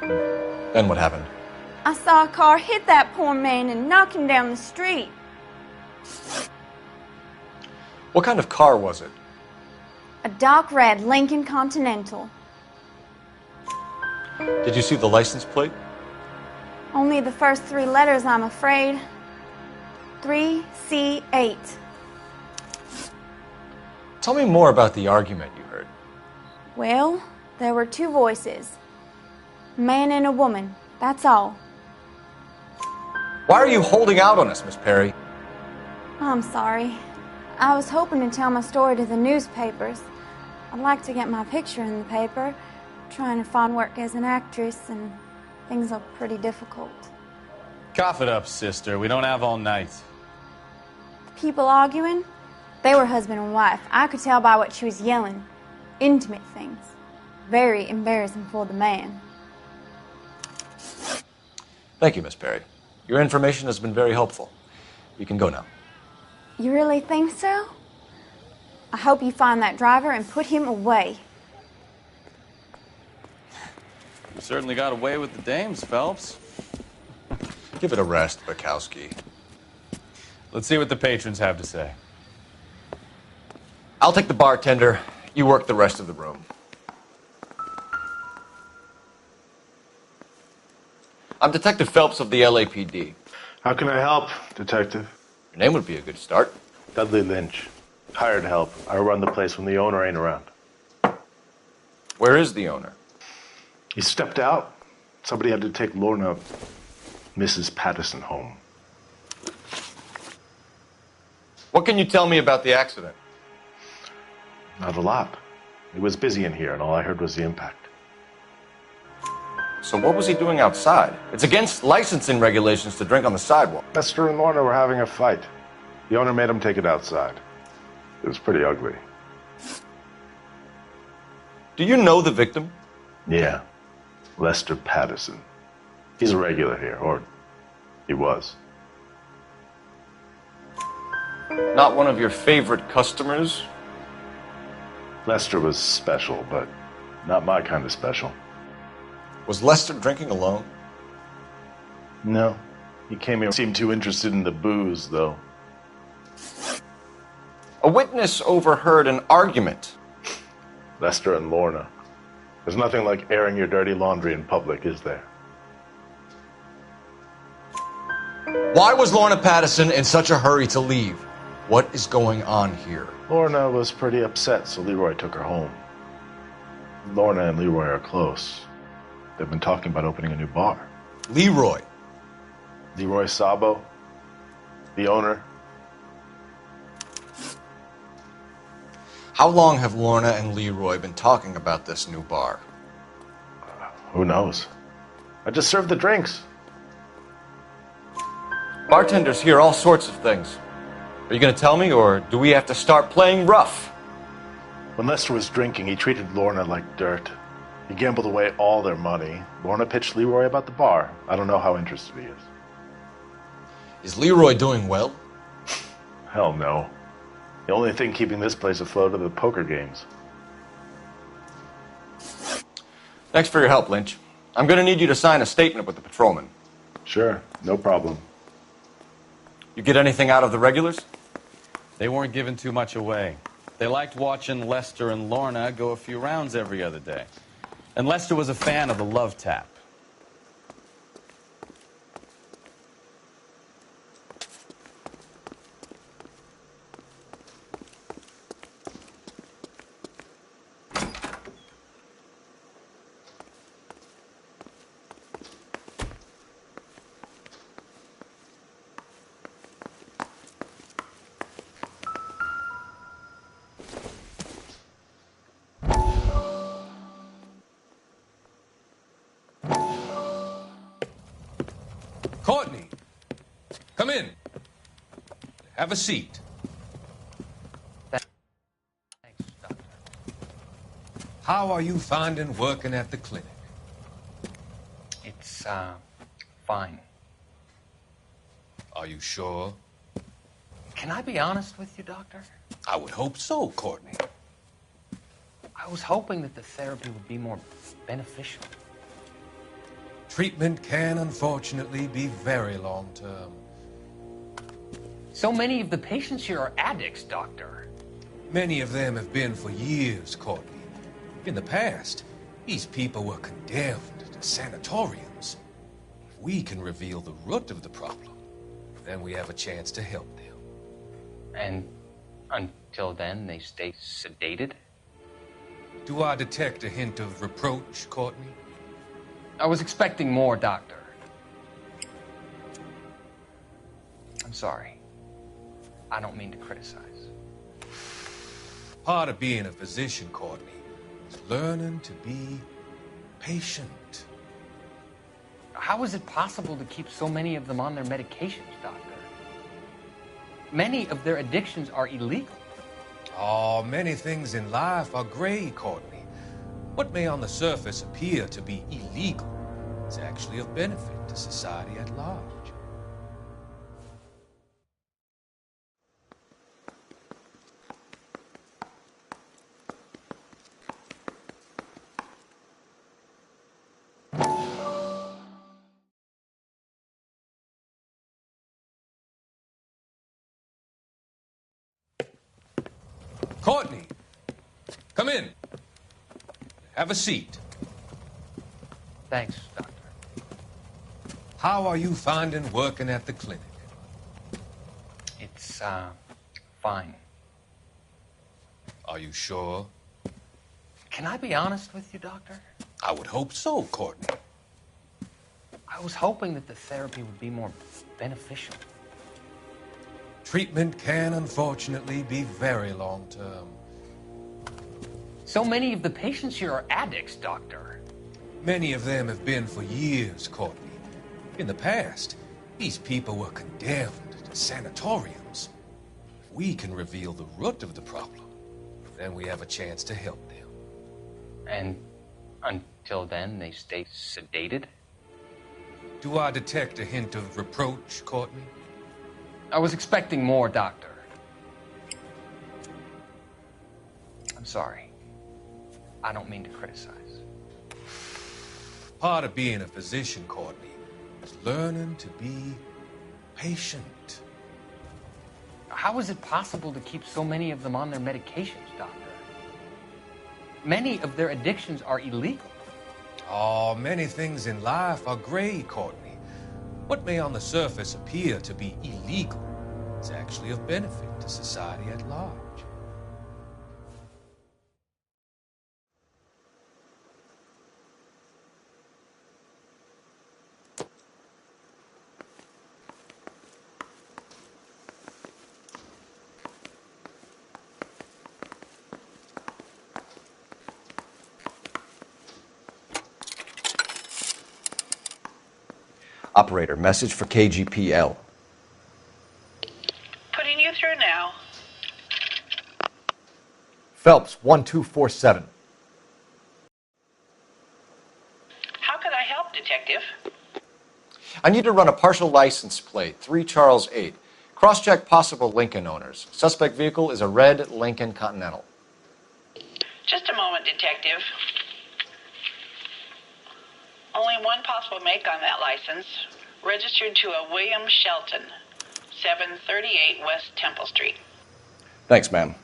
Then what happened? I saw a car hit that poor man and knock him down the street. What kind of car was it? A dark red Lincoln Continental. Did you see the license plate? Only the first 3 letters, I'm afraid. 3C8. Tell me more about the argument you heard. Well, there were 2 voices. A man and a woman, that's all. Why are you holding out on us, Miss Perry? I'm sorry. I was hoping to tell my story to the newspapers. I'd like to get my picture in the paper. Trying to find work as an actress, and things look pretty difficult. Cough it up, sister. We don't have all night. People arguing? They were husband and wife. I could tell by what she was yelling. Intimate things. Very embarrassing for the man. Thank you, Miss Perry. Your information has been very helpful. You can go now. You really think so? I hope you find that driver and put him away. You certainly got away with the dames, Phelps. Give it a rest, Bukowski. Let's see what the patrons have to say. I'll take the bartender. You work the rest of the room. I'm Detective Phelps of the LAPD. How can I help, Detective? Your name would be a good start. Dudley Lynch. Hired help. I run the place when the owner ain't around. Where is the owner? He stepped out. Somebody had to take Lorna, Mrs. Patterson, home. What can you tell me about the accident? Not a lot. It was busy in here, and all I heard was the impact. So what was he doing outside? It's against licensing regulations to drink on the sidewalk. Lester and Lorna were having a fight. The owner made him take it outside. It was pretty ugly. Do you know the victim? Yeah. Lester Patterson. He's a regular here, or he was. Not one of your favorite customers? Lester was special, but not my kind of special. Was Lester drinking alone? No. He came here, seemed too interested in the booze, though. A witness overheard an argument. Lester and Lorna. There's nothing like airing your dirty laundry in public, is there? Why was Lorna Patterson in such a hurry to leave? What is going on here? Lorna was pretty upset, so Leroy took her home. Lorna and Leroy are close. They've been talking about opening a new bar. Leroy? Leroy Sabo, the owner. How long have Lorna and Leroy been talking about this new bar? Who knows? I just served the drinks. Bartenders hear all sorts of things. Are you going to tell me, or do we have to start playing rough? When Lester was drinking, he treated Lorna like dirt. He gambled away all their money. Lorna pitched Leroy about the bar. I don't know how interested he is. Is Leroy doing well? Hell no. The only thing keeping this place afloat are the poker games. Thanks for your help, Lynch. I'm going to need you to sign a statement with the patrolman. Sure, no problem. You get anything out of the regulars? They weren't giving too much away. They liked watching Lester and Lorna go a few rounds every other day. And Lester was a fan of the love tap. Courtney, come in. Have a seat. Thanks, Doctor. How are you finding working at the clinic? It's, fine. Are you sure? Can I be honest with you, Doctor? I would hope so, Courtney. I was hoping that the therapy would be more beneficial. Treatment can, unfortunately, be very long-term. So many of the patients here are addicts, Doctor. Many of them have been for years, Courtney. In the past, these people were condemned to sanatoriums. If we can reveal the root of the problem, then we have a chance to help them. And until then, they stay sedated? Do I detect a hint of reproach, Courtney? I was expecting more, Doctor. I'm sorry. I don't mean to criticize. Part of being a physician, Courtney, is learning to be patient. How is it possible to keep so many of them on their medications, Doctor? Many of their addictions are illegal. Oh, many things in life are gray, Courtney. What may on the surface appear to be illegal is actually of benefit to society at large. Courtney, come in. Have a seat. Thanks, Doctor. How are you finding working at the clinic? It's, fine. Are you sure? Can I be honest with you, Doctor? I would hope so, Courtney. I was hoping that the therapy would be more beneficial. Treatment can, unfortunately, be very long-term. So many of the patients here are addicts, Doctor. Many of them have been for years, Courtney. In the past, these people were condemned to sanatoriums. If we can reveal the root of the problem, then we have a chance to help them. And until then, they stay sedated? Do I detect a hint of reproach, Courtney? I was expecting more, Doctor. I'm sorry. I don't mean to criticize. Part of being a physician, Courtney, is learning to be patient. How is it possible to keep so many of them on their medications, Doctor? Many of their addictions are illegal. Oh, many things in life are gray, Courtney. What may on the surface appear to be illegal is actually of benefit to society at large. Operator, message for KGPL. Putting you through now. Phelps, 1247. How can I help, Detective? I need to run a partial license plate, 3 Charles 8. Cross-check possible Lincoln owners. Suspect vehicle is a red Lincoln Continental. Just a moment, Detective. Only one possible make on that license. Registered to a William Shelton, 738 West Temple Street. Thanks, ma'am.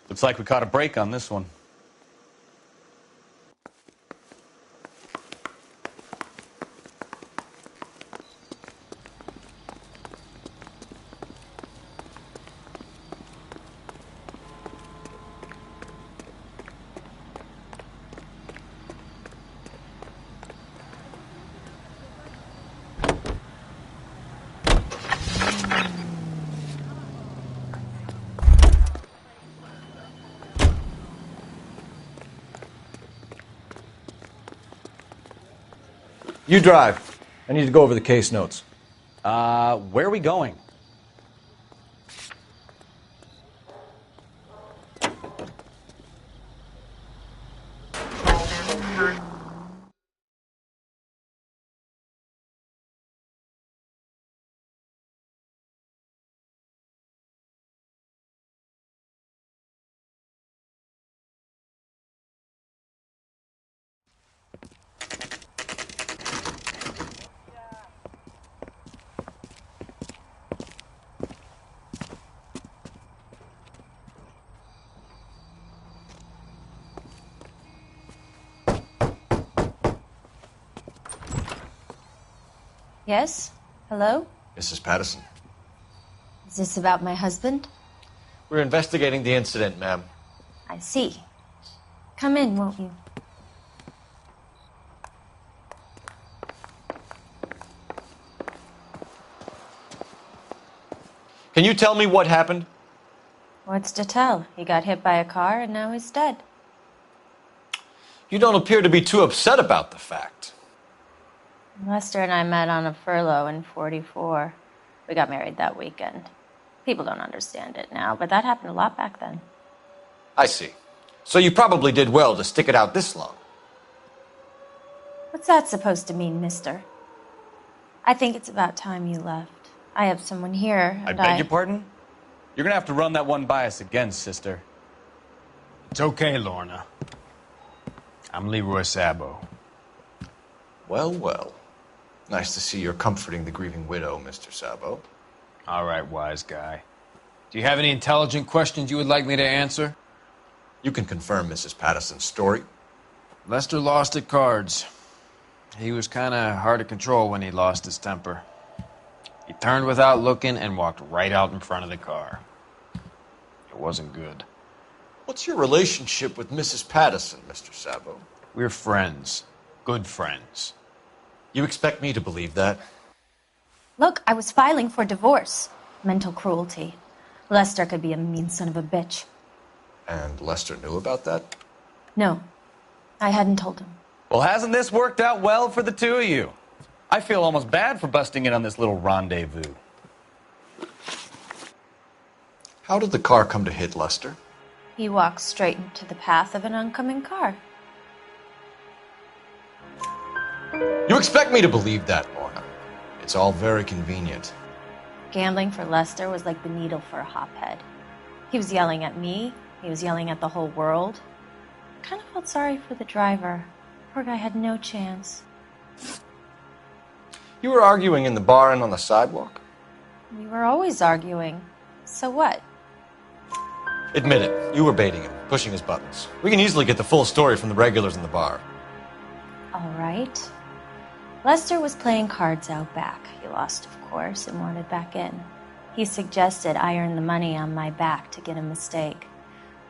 Looks like we caught a break on this one. You drive. I need to go over the case notes. Where are we going? Yes? Hello? Mrs. Patterson. Is this about my husband? We're investigating the incident, ma'am. I see. Come in, won't you? Can you tell me what happened? What's to tell? He got hit by a car and now he's dead. You don't appear to be too upset about the fact. Lester and I met on a furlough in '44. We got married that weekend. People don't understand it now, but that happened a lot back then. I see. So you probably did well to stick it out this long. What's that supposed to mean, mister? I think it's about time you left. I have someone here, I and beg your pardon? You're gonna have to run that one by us again, sister. It's okay, Lorna. I'm Leroy Sabo. Well, well. Nice to see you're comforting the grieving widow, Mr. Sabo. All right, wise guy. Do you have any intelligent questions you would like me to answer? You can confirm Mrs. Patterson's story. Lester lost at cards. He was kind of hard to control when he lost his temper. He turned without looking and walked right out in front of the car. It wasn't good. What's your relationship with Mrs. Patterson, Mr. Sabo? We're friends. Good friends. You expect me to believe that? Look, I was filing for divorce. Mental cruelty. Lester could be a mean son of a bitch. And Lester knew about that? No, I hadn't told him. Well, hasn't this worked out well for the two of you? I feel almost bad for busting in on this little rendezvous. How did the car come to hit Lester? He walked straight into the path of an oncoming car. You expect me to believe that, Lorna? It's all very convenient. Gambling for Lester was like the needle for a hophead. He was yelling at me. He was yelling at the whole world. I kind of felt sorry for the driver. Poor guy had no chance. You were arguing in the bar and on the sidewalk? We were always arguing. So what? Admit it. You were baiting him, pushing his buttons. We can easily get the full story from the regulars in the bar. All right. Lester was playing cards out back. He lost, of course, and wanted back in. He suggested I earn the money on my back to get a mistake.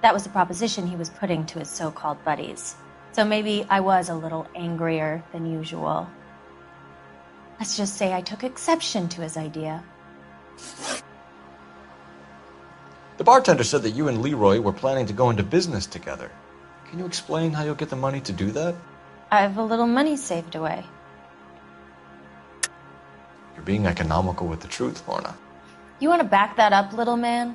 That was the proposition he was putting to his so-called buddies. So maybe I was a little angrier than usual. Let's just say I took exception to his idea. The bartender said that you and Leroy were planning to go into business together. Can you explain how you'll get the money to do that? I have a little money saved away. You're being economical with the truth, Lorna. You want to back that up, little man?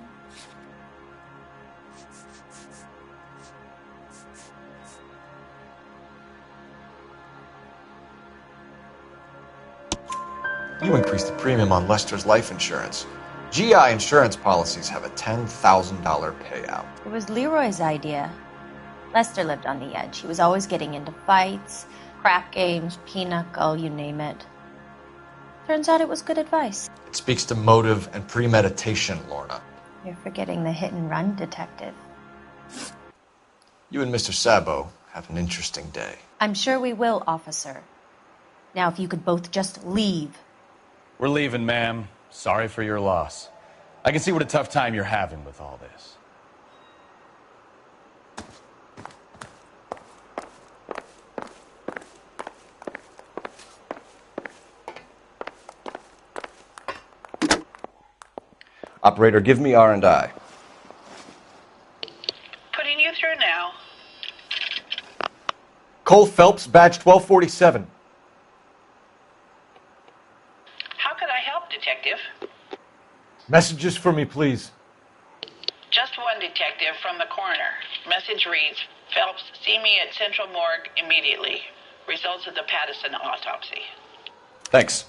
You increased the premium on Lester's life insurance. GI insurance policies have a $10,000 payout. It was Leroy's idea. Lester lived on the edge. He was always getting into fights, crap games, pinochle, you name it. Turns out it was good advice. It speaks to motive and premeditation, Lorna. You're forgetting the hit-and-run detective. You and Mr. Sabo have an interesting day. I'm sure we will, officer. Now, if you could both just leave. We're leaving, ma'am. Sorry for your loss. I can see what a tough time you're having with all this. Operator, give me R&I. Putting you through now. Cole Phelps, badge 1247. Messages for me, please. Just one detective from the coroner. Message reads, Phelps, see me at Central Morgue immediately. Results of the Pattison autopsy. Thanks.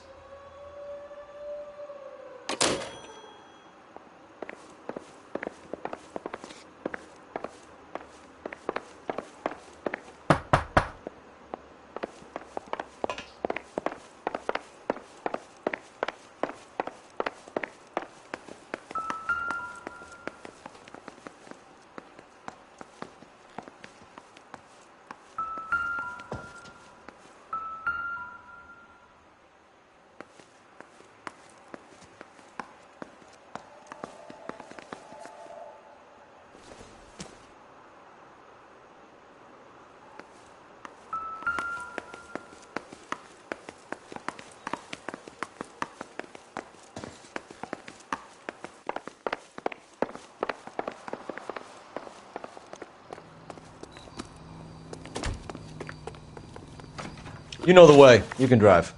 You know the way. You can drive.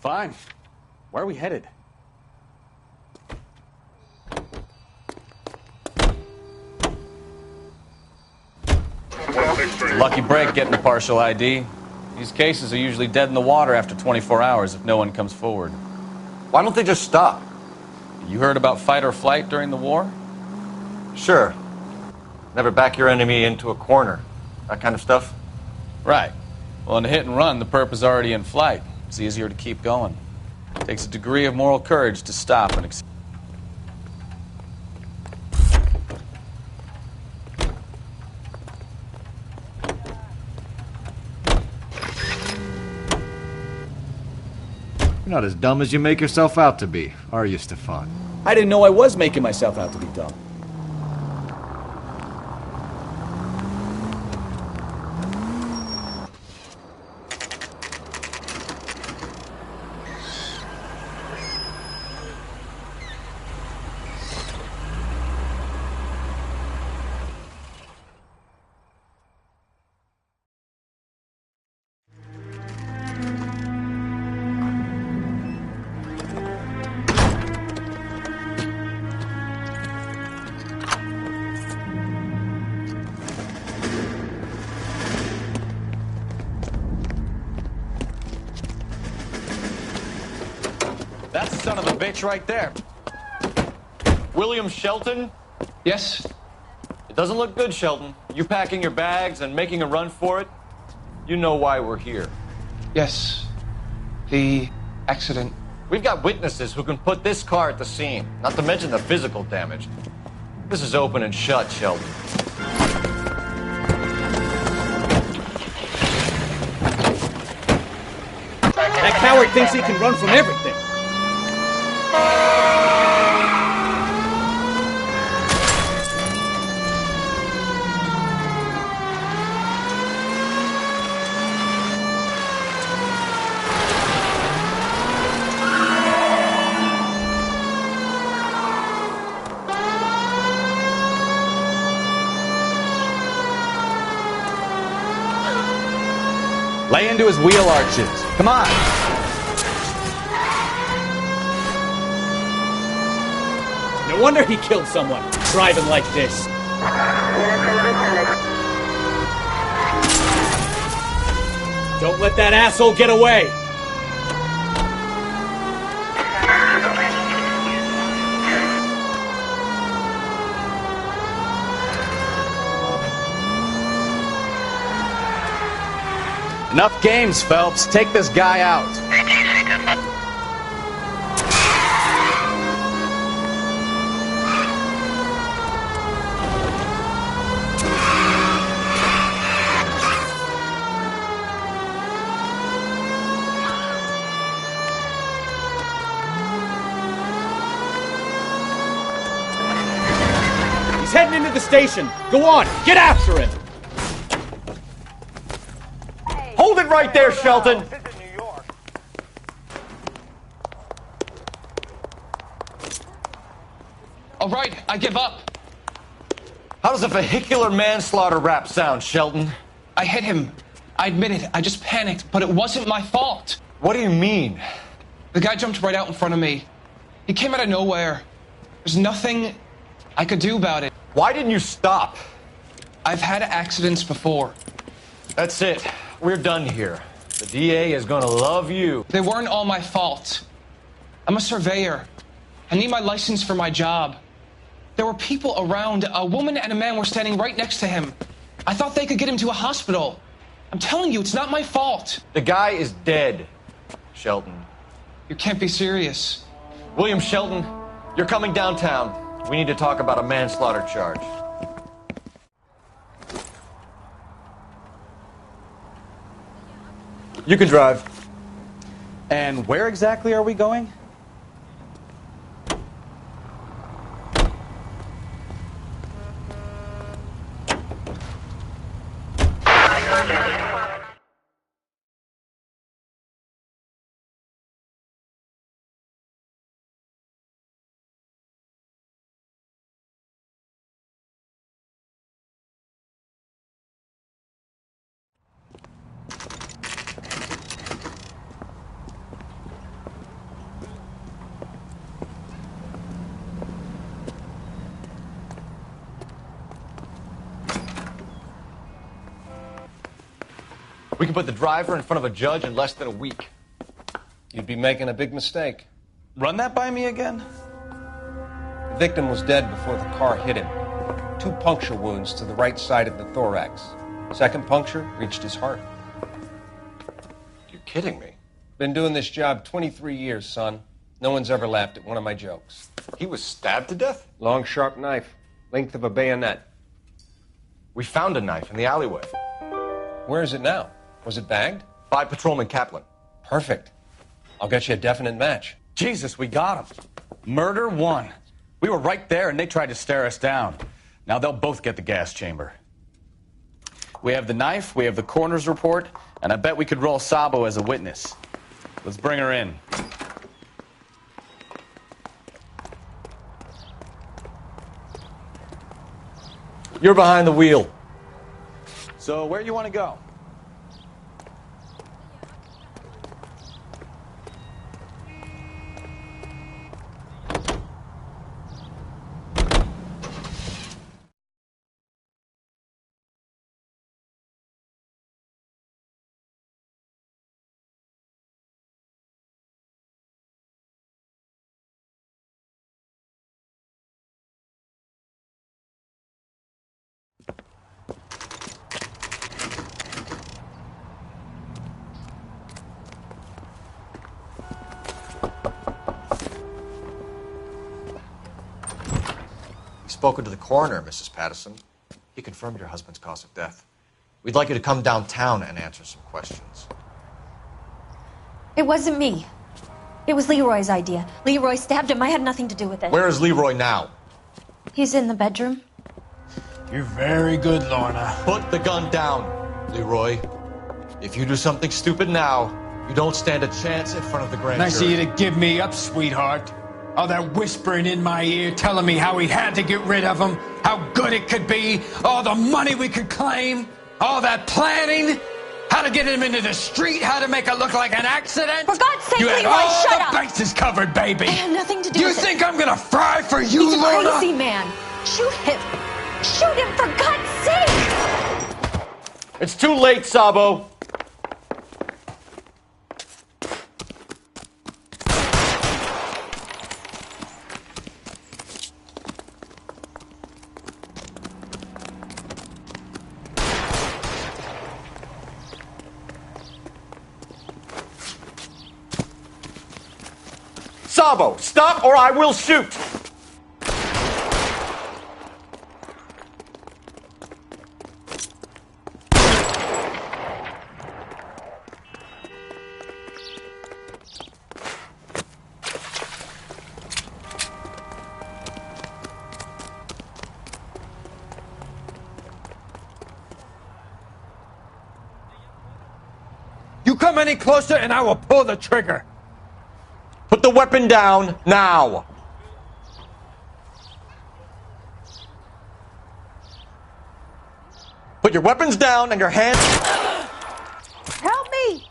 Fine. Where are we headed? Lucky break getting a partial ID. These cases are usually dead in the water after 24 hours if no one comes forward. Why don't they just stop? You heard about fight or flight during the war? Sure. Never back your enemy into a corner. That kind of stuff? Right. Well, in a hit and run, the perp is already in flight. It's easier to keep going. It takes a degree of moral courage to stop and accept. You're not as dumb as you make yourself out to be, are you, Stefan? I didn't know I was making myself out to be dumb. That's the son of a bitch right there. William Shelton? Yes? It doesn't look good, Shelton. You packing your bags and making a run for it? You know why we're here. Yes. The accident. We've got witnesses who can put this car at the scene, not to mention the physical damage. This is open and shut, Shelton. That coward thinks he can run from everything. Lay into his wheel arches. Come on. No wonder he killed someone, driving like this. Don't let that asshole get away. Enough games, Phelps. Take this guy out. He's heading into the station. Go on, get after him. Hold it right there, Shelton! All right, I give up. How does a vehicular manslaughter rap sound, Shelton? I hit him. I admit it. I just panicked, but it wasn't my fault. What do you mean? The guy jumped right out in front of me. He came out of nowhere. There's nothing I could do about it. Why didn't you stop? I've had accidents before. That's it. We're done here. The DA is gonna love you. They weren't all my fault. I'm a surveyor. I need my license for my job. There were people around. A woman and a man were standing right next to him. I thought they could get him to a hospital. I'm telling you, it's not my fault. The guy is dead, Shelton. You can't be serious. William Shelton, you're coming downtown. We need to talk about a manslaughter charge. You can drive. And where exactly are we going? We can put the driver in front of a judge in less than a week. You'd be making a big mistake. Run that by me again? The victim was dead before the car hit him. 2 puncture wounds to the right side of the thorax. Second puncture reached his heart. You're kidding me. Been doing this job 23 years, son. No one's ever laughed at one of my jokes. He was stabbed to death? Long, sharp knife. Length of a bayonet. We found a knife in the alleyway. Where is it now? Was it bagged? By Patrolman Kaplan. Perfect. I'll get you a definite match. Jesus, we got him. Murder 1. We were right there and they tried to stare us down. Now they'll both get the gas chamber. We have the knife, we have the coroner's report, and I bet we could roll Sabo as a witness. Let's bring her in. You're behind the wheel. So where do you want to go? Spoken to the coroner, Mrs. Patterson. He confirmed your husband's cause of death. We'd like you to come downtown and answer some questions. It wasn't me. It was Leroy's idea. Leroy stabbed him. I had nothing to do with it. Where is Leroy now? He's in the bedroom. You're very good, Lorna. Put the gun down, Leroy. If you do something stupid now, you don't stand a chance in front of the grand Nice of jury. you to give me up, sweetheart. All that whispering in my ear telling me how we had to get rid of him, how good it could be, all the money we could claim, all that planning, how to get him into the street, how to make it look like an accident. For God's sake, you had Leroy, all shut the up! bases covered, baby. I had nothing to do You with it. think I'm gonna fry for you, He's a Lorna? crazy man. Shoot him. Shoot him, for God's sake! It's too late, Sabo. Sabo, stop or I will shoot! You come any closer and I will pull the trigger. Put the weapon down now. Put your weapons down and your hands... Help me!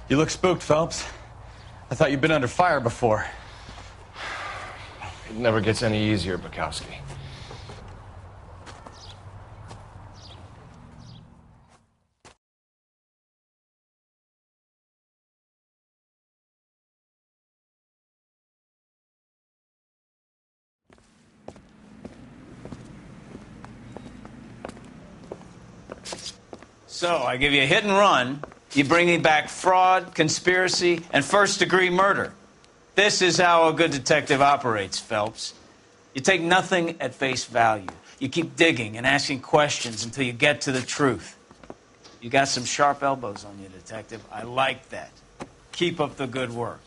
You look spooked, Phelps. I thought you'd been under fire before. It never gets any easier, Bukowski. So, I give you a hit and run. You bring me back fraud, conspiracy, and first-degree murder. This is how a good detective operates, Phelps. You take nothing at face value. You keep digging and asking questions until you get to the truth. You got some sharp elbows on you, detective. I like that. Keep up the good work.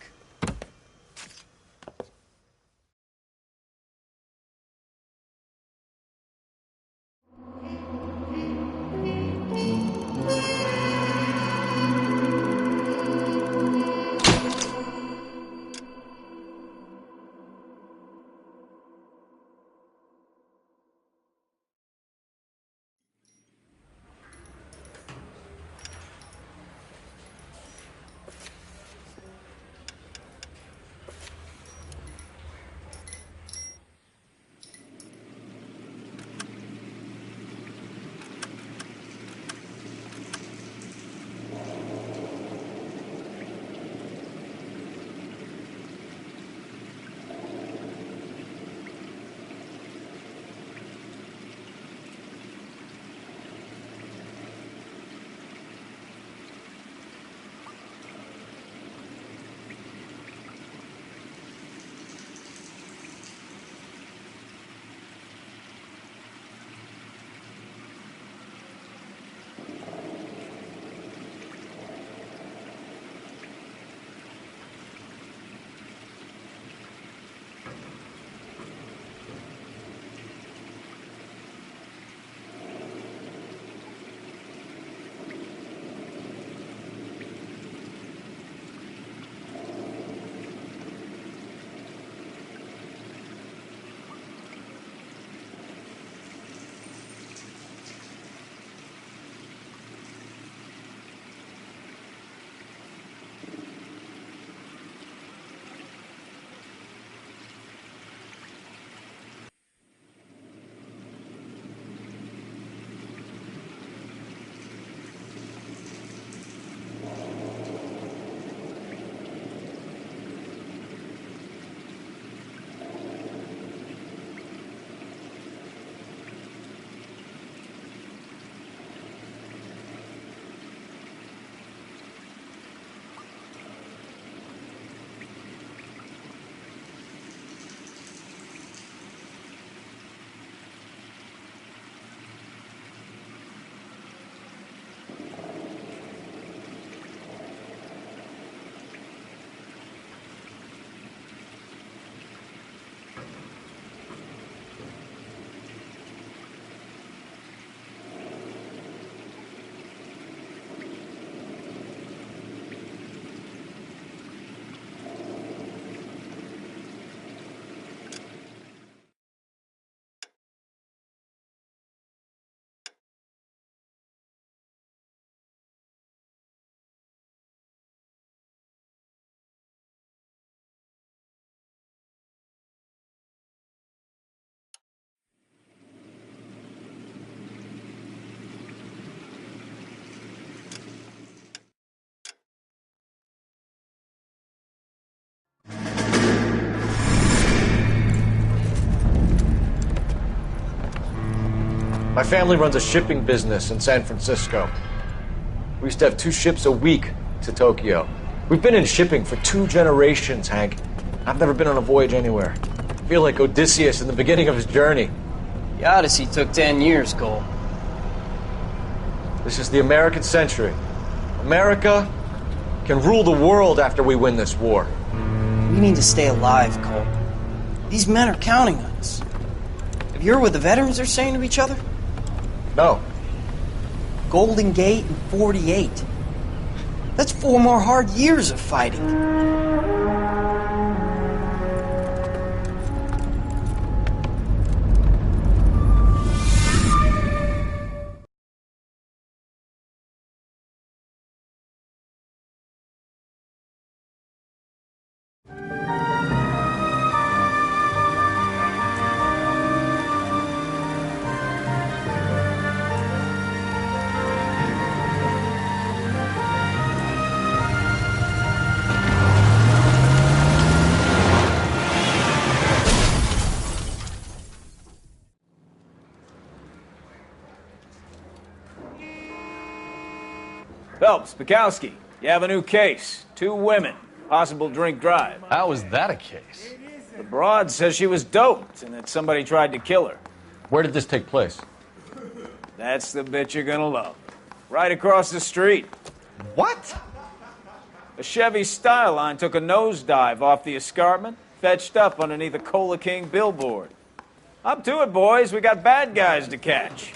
My family runs a shipping business in San Francisco. We used to have 2 ships a week to Tokyo. We've been in shipping for 2 generations, Hank. I've never been on a voyage anywhere. I feel like Odysseus in the beginning of his journey. The Odyssey took 10 years, Cole. This is the American century. America can rule the world after we win this war. We need to stay alive, Cole. These men are counting on us. Have you heard what the veterans are saying to each other? No. Golden Gate and 48. That's 4 more hard years of fighting. Phelps, Bukowski, you have a new case. 2 women, possible drink drive. How is that a case? The broad says she was doped and that somebody tried to kill her. Where did this take place? That's the bit you're gonna love. Right across the street. What? A Chevy Styline took a nosedive off the escarpment, fetched up underneath a Cola King billboard. Up to it, boys. We got bad guys to catch.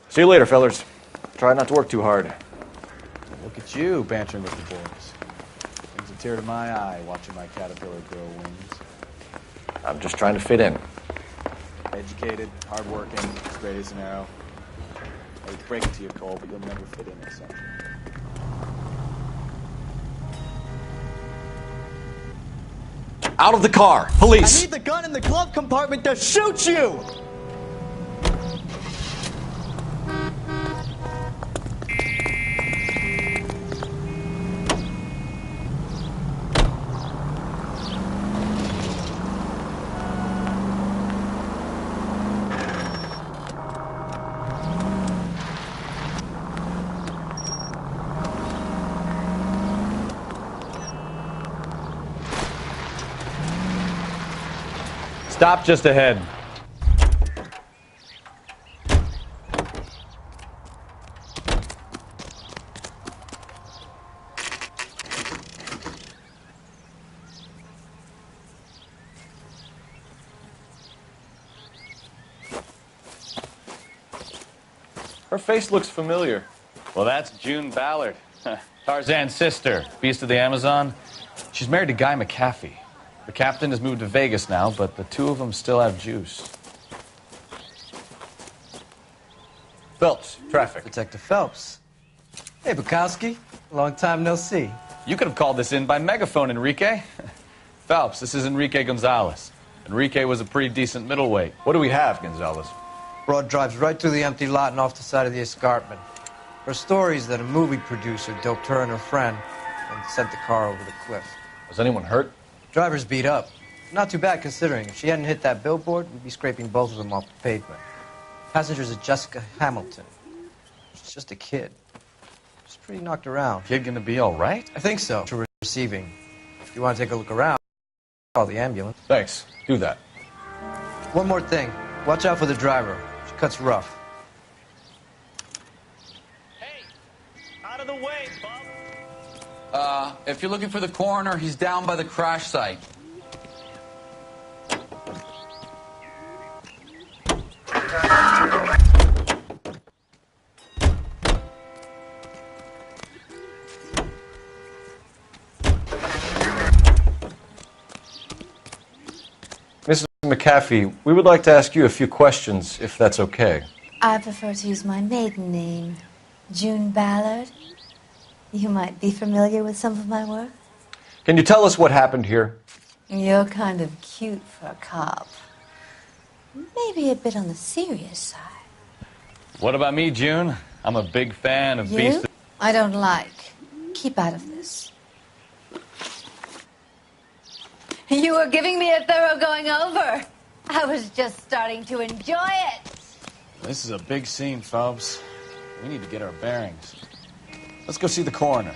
See you later, fellers. Try not to work too hard. Look at you bantering with the boys. Brings a tear to my eye watching my caterpillar grow wings. I'm just trying to fit in. Educated, hardworking, straight as an arrow. I hate to break it to you, Cole, but you'll never fit in this section. Out of the car! Police! I need the gun in the glove compartment to shoot you! Stop just ahead. Her face looks familiar. Well, that's June Ballard, Tarzan's sister, beast of the Amazon. She's married to Guy McAfee. The captain has moved to Vegas now, but the 2 of them still have juice. Phelps, traffic. Detective Phelps. Hey, Bukowski. Long time no see. You could have called this in by megaphone, Enrique. Phelps, this is Enrique Gonzalez. Enrique was a pretty decent middleweight. What do we have, Gonzalez? Broad drives right through the empty lot and off the side of the escarpment. Her story is that a movie producer doped her and her friend and sent the car over the cliff. Was anyone hurt? Driver's beat up. Not too bad considering. If she hadn't hit that billboard, we'd be scraping both of them off the pavement. Passengers are Jessica Hamilton. She's just a kid. She's pretty knocked around. Kid gonna be all right? I think so. To receiving. If you want to take a look around, call the ambulance. Thanks. Do that. One more thing. Watch out for the driver. She cuts rough. Out of the way, Bob. If you're looking for the coroner, he's down by the crash site. Mrs. McAfee, we would like to ask you a few questions, if that's okay. I prefer to use my maiden name, June Ballard. You might be familiar with some of my work. Can you tell us what happened here? You're kind of cute for a cop. Maybe a bit on the serious side. What about me, June? I'm a big fan of You? Beast. I don't like. Keep out of this. You were giving me a thorough going over. I was just starting to enjoy it. This is a big scene, Phelps. We need to get our bearings. Let's go see the coroner.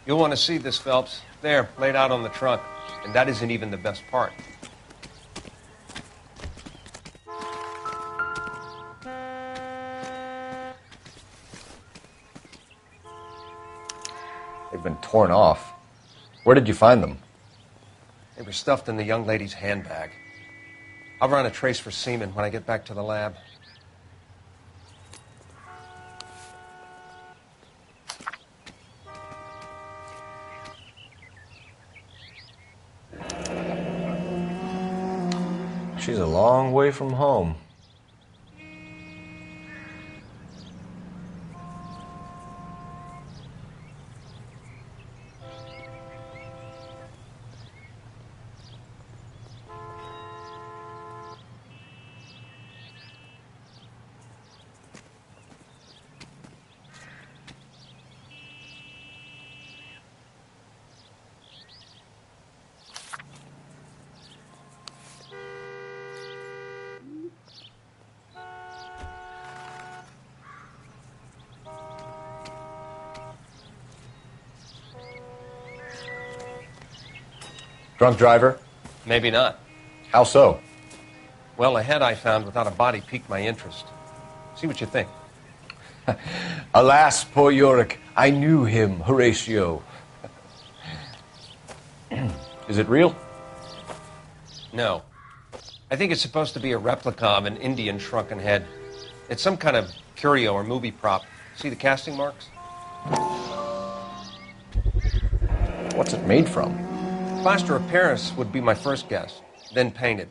You'll want to see this, Phelps. There, laid out on the trunk. And that isn't even the best part. They've been torn off. Where did you find them? They were stuffed in the young lady's handbag. I'll run a trace for semen when I get back to the lab. She's a long way from home. Drunk driver? Maybe not. How so? Well, a head I found without a body piqued my interest. See what you think. Alas, poor Yorick, I knew him, Horatio. Is it real? No. I think it's supposed to be a replica of an Indian shrunken head. It's some kind of curio or movie prop. See the casting marks? What's it made from? Plaster of Paris would be my first guess, then painted.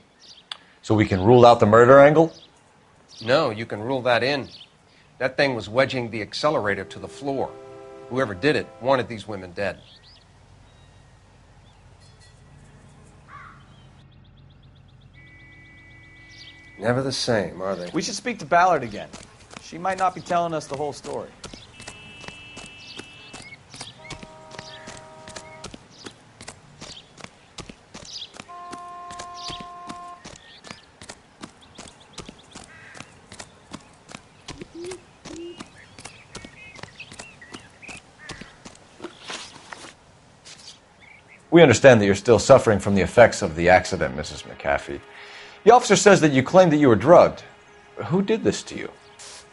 So we can rule out the murder angle? No, you can rule that in. That thing was wedging the accelerator to the floor. Whoever did it wanted these women dead. Never the same, are they? We should speak to Ballard again. She might not be telling us the whole story. We understand that you're still suffering from the effects of the accident, Mrs. McAfee. The officer says that you claimed that you were drugged. Who did this to you?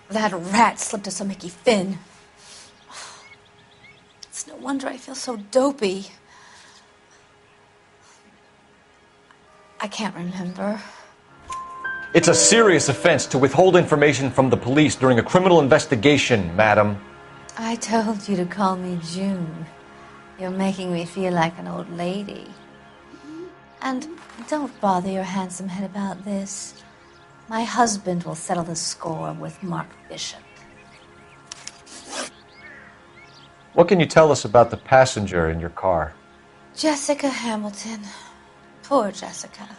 That rat slipped us a Mickey Finn. It's no wonder I feel so dopey. I can't remember. It's a serious offense to withhold information from the police during a criminal investigation, madam. I told you to call me June. You're making me feel like an old lady. And don't bother your handsome head about this. My husband will settle the score with Mark Bishop. What can you tell us about the passenger in your car? Jessica Hamilton. Poor Jessica.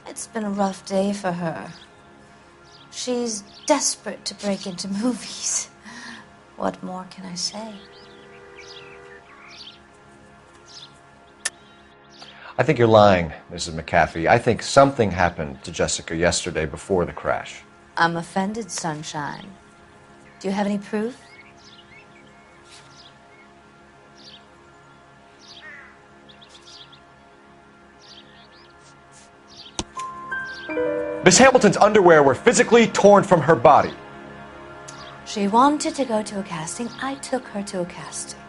It's been a rough day for her. She's desperate to break into movies. What more can I say? I think you're lying, Mrs. McAfee. I think something happened to Jessica yesterday before the crash. I'm offended, Sunshine. Do you have any proof? Miss Hamilton's underwear were physically torn from her body. She wanted to go to a casting. I took her to a casting.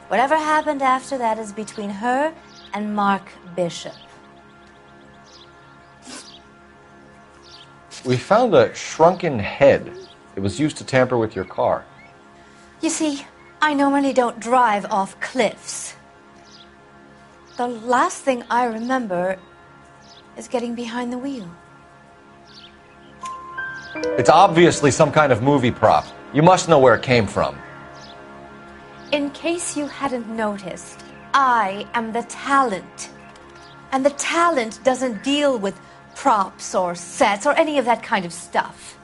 Whatever happened after that is between her and Mark Bishop. We found a shrunken head. It was used to tamper with your car. You see, I normally don't drive off cliffs. The last thing I remember is getting behind the wheel. It's obviously some kind of movie prop. You must know where it came from. In case you hadn't noticed, I am the talent. And the talent doesn't deal with props or sets or any of that kind of stuff.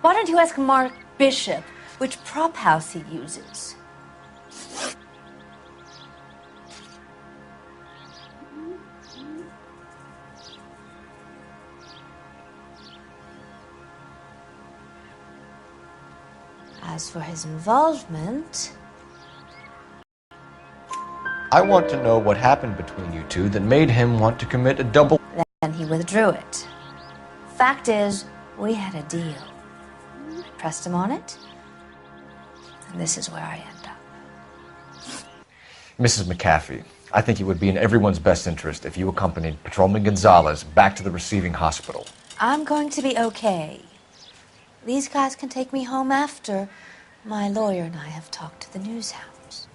Why don't you ask Mark Bishop which prop house he uses? As for his involvement... I want to know what happened between you two that made him want to commit a double... Then he withdrew it. Fact is, we had a deal. I pressed him on it, and this is where I end up. Mrs. McAfee, I think it would be in everyone's best interest if you accompanied Patrolman Gonzalez back to the receiving hospital. I'm going to be okay. These guys can take me home after my lawyer and I have talked to the news house.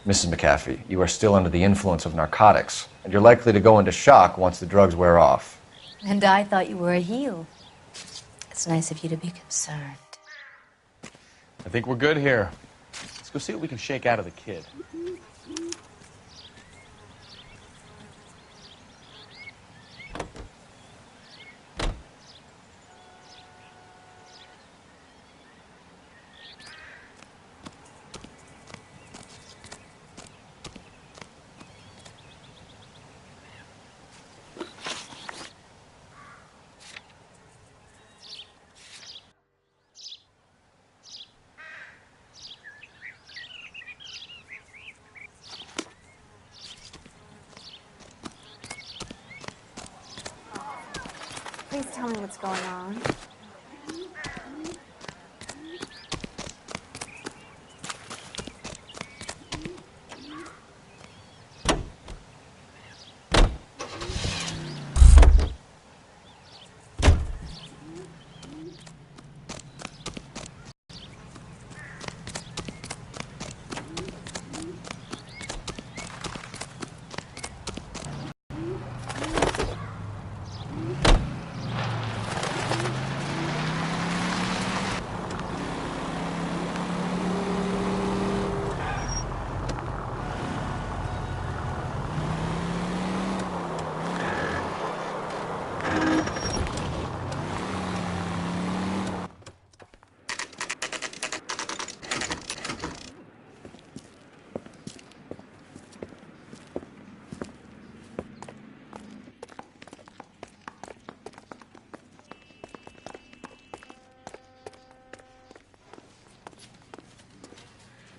Mrs. McAfee, you are still under the influence of narcotics, and you're likely to go into shock once the drugs wear off. And I thought you were a heel. It's nice of you to be concerned. I think we're good here. Let's go see what we can shake out of the kid. Please tell me what's going on.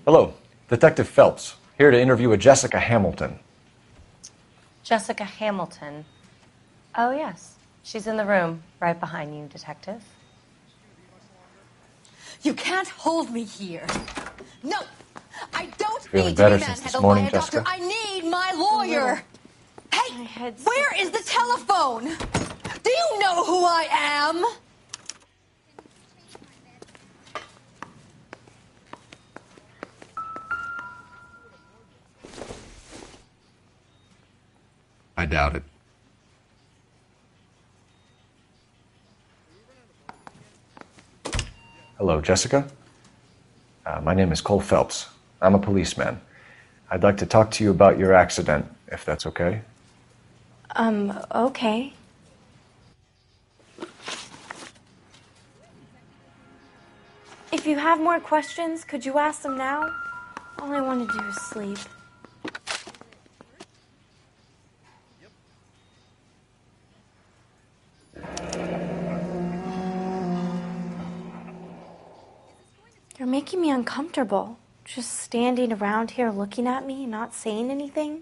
Hello, Detective Phelps, here to interview a Jessica Hamilton. Jessica Hamilton. Oh, yes. She's in the room, right behind you, Detective. You can't hold me here. No, I don't Feeling need better to be since this manhandled morning, by a doctor. Jessica? I need my lawyer. Hey, where is the telephone? Do you know who I am? I doubt it. Hello, Jessica. My name is Cole Phelps. I'm a policeman. I'd like to talk to you about your accident, if that's okay. Okay. If you have more questions, could you ask them now? All I want to do is sleep. You're making me uncomfortable. Just standing around here looking at me, not saying anything.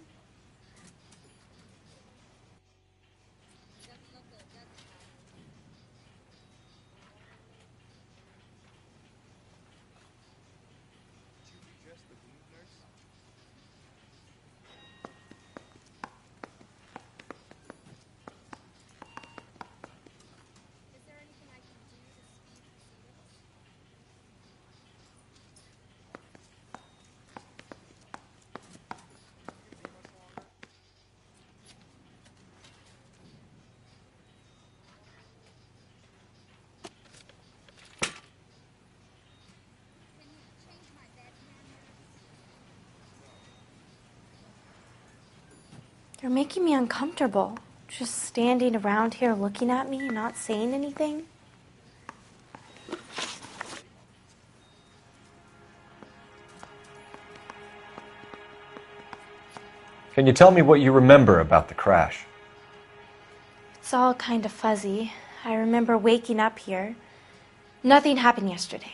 You're making me uncomfortable. Just standing around here looking at me, not saying anything. Can you tell me what you remember about the crash? It's all kind of fuzzy. I remember waking up here. Nothing happened yesterday.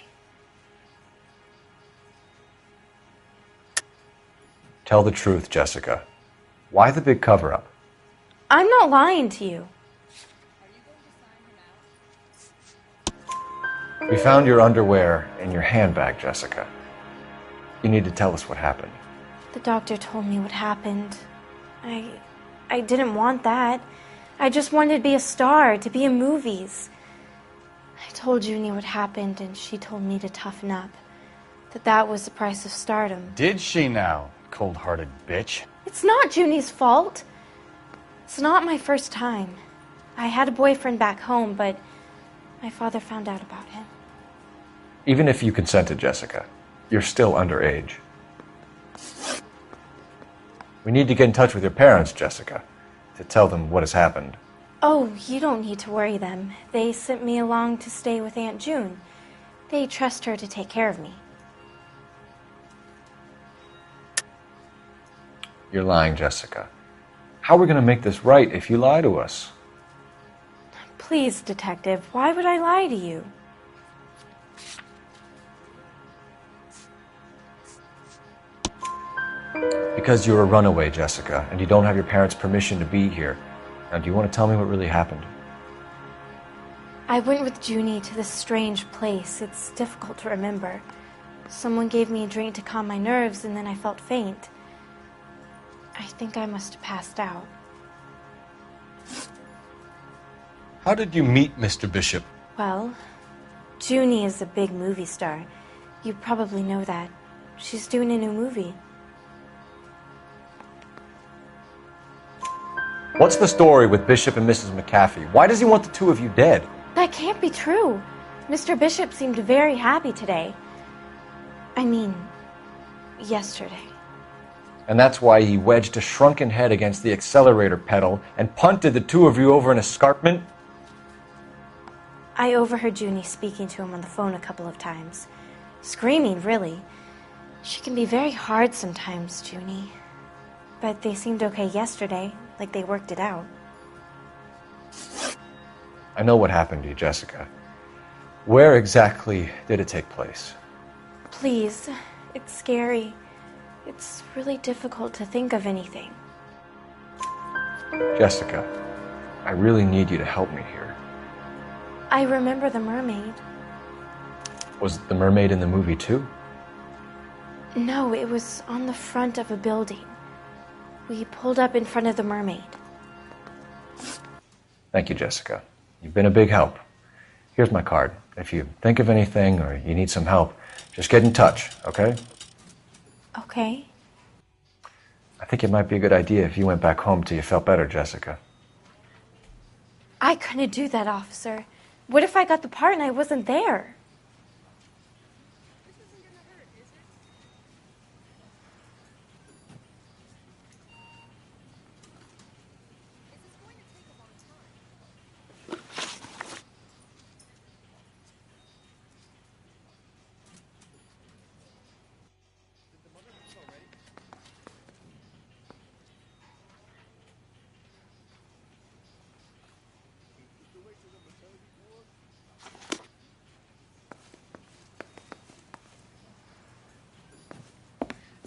Tell the truth, Jessica. Why the big cover-up? I'm not lying to you. We found your underwear in your handbag, Jessica. You need to tell us what happened. The doctor told me what happened. I didn't want that. I just wanted to be a star, to be in movies. I told Junie what happened, and she told me to toughen up. That was the price of stardom. Did she now, cold-hearted bitch? It's not Junie's fault. It's not my first time. I had a boyfriend back home, but my father found out about him. Even if you consented, Jessica, you're still underage. We need to get in touch with your parents, Jessica, to tell them what has happened. Oh, you don't need to worry them. They sent me along to stay with Aunt June. They trust her to take care of me. You're lying, Jessica. How are we going to make this right if you lie to us? Please, Detective, why would I lie to you? Because you're a runaway, Jessica, and you don't have your parents' permission to be here. Now, do you want to tell me what really happened? I went with Junie to this strange place. It's difficult to remember. Someone gave me a drink to calm my nerves, and then I felt faint. I think I must have passed out. How did you meet Mr. Bishop? Well, Junie is a big movie star. You probably know that. She's doing a new movie. What's the story with Bishop and Mrs. McAfee? Why does he want the two of you dead? That can't be true. Mr. Bishop seemed very happy today. I mean, yesterday. And that's why he wedged a shrunken head against the accelerator pedal and punted the two of you over an escarpment? I overheard Junie speaking to him on the phone a couple of times. Screaming, really. She can be very hard sometimes, Junie. But they seemed okay yesterday, like they worked it out. I know what happened to you, Jessica. Where exactly did it take place? Please, it's scary. It's really difficult to think of anything. Jessica, I really need you to help me here. I remember the mermaid. Was the mermaid in the movie too? No, it was on the front of a building. We pulled up in front of the mermaid. Thank you, Jessica. You've been a big help. Here's my card. If you think of anything or you need some help, just get in touch, okay? Okay. I think it might be a good idea if you went back home till you felt better, Jessica. I couldn't do that, officer. What if I got the part and I wasn't there?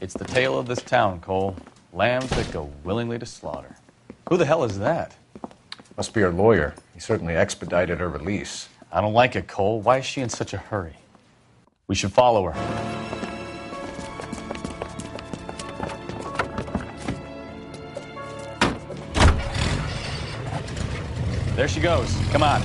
It's the tale of this town, Cole. Lambs that go willingly to slaughter. Who the hell is that? Must be her lawyer. He certainly expedited her release. I don't like it, Cole. Why is she in such a hurry? We should follow her. There she goes. Come on.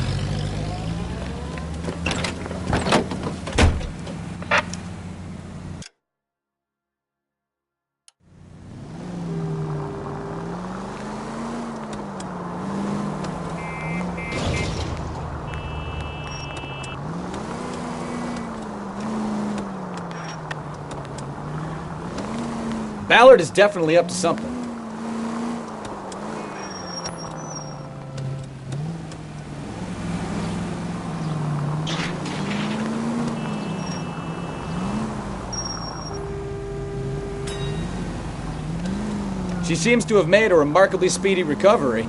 Ballard is definitely up to something. She seems to have made a remarkably speedy recovery.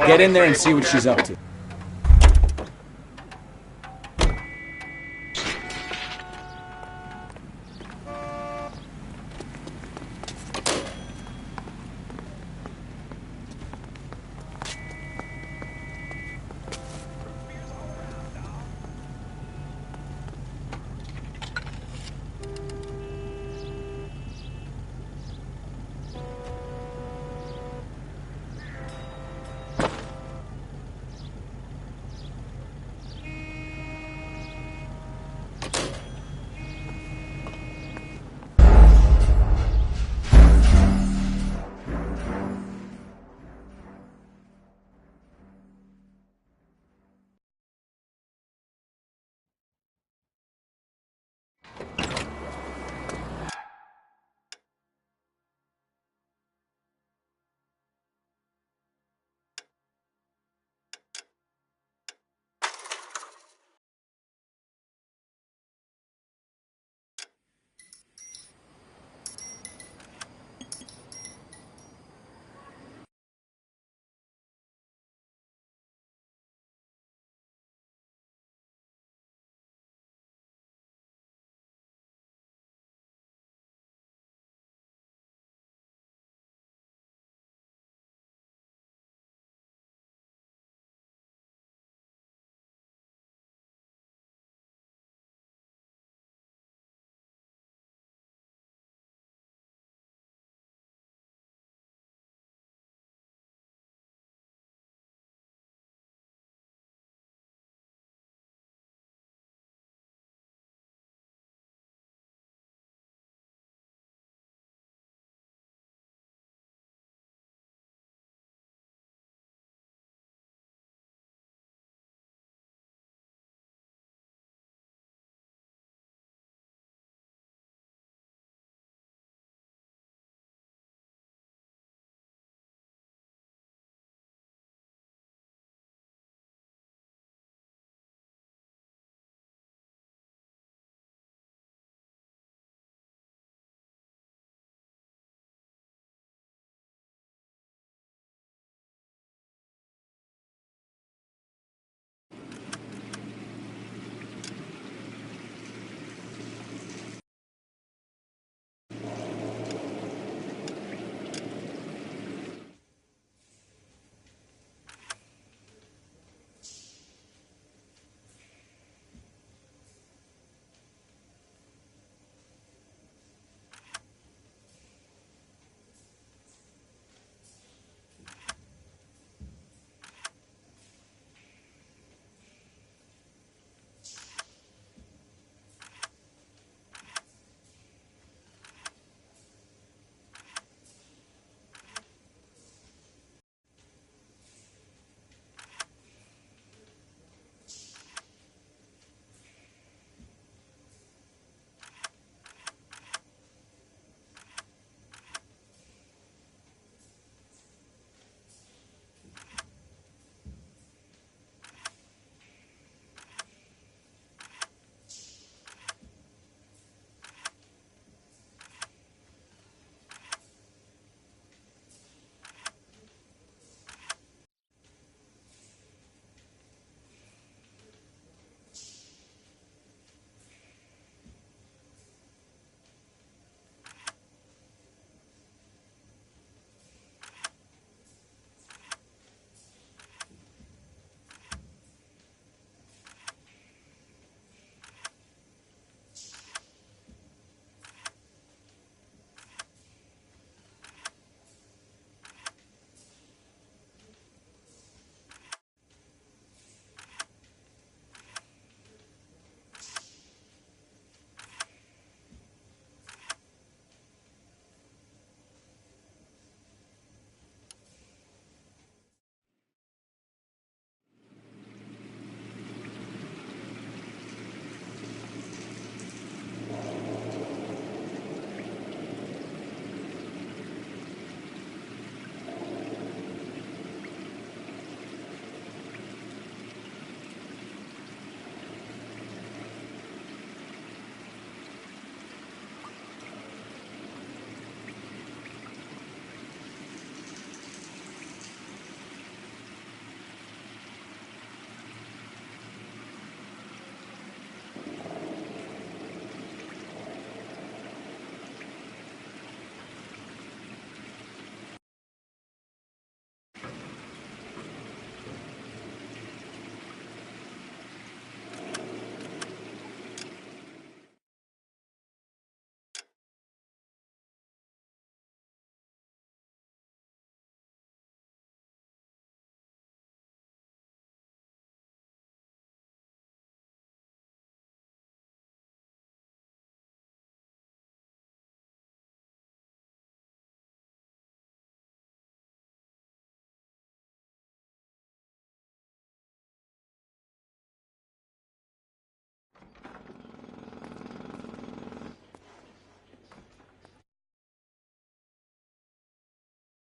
Get in there and see what she's up to.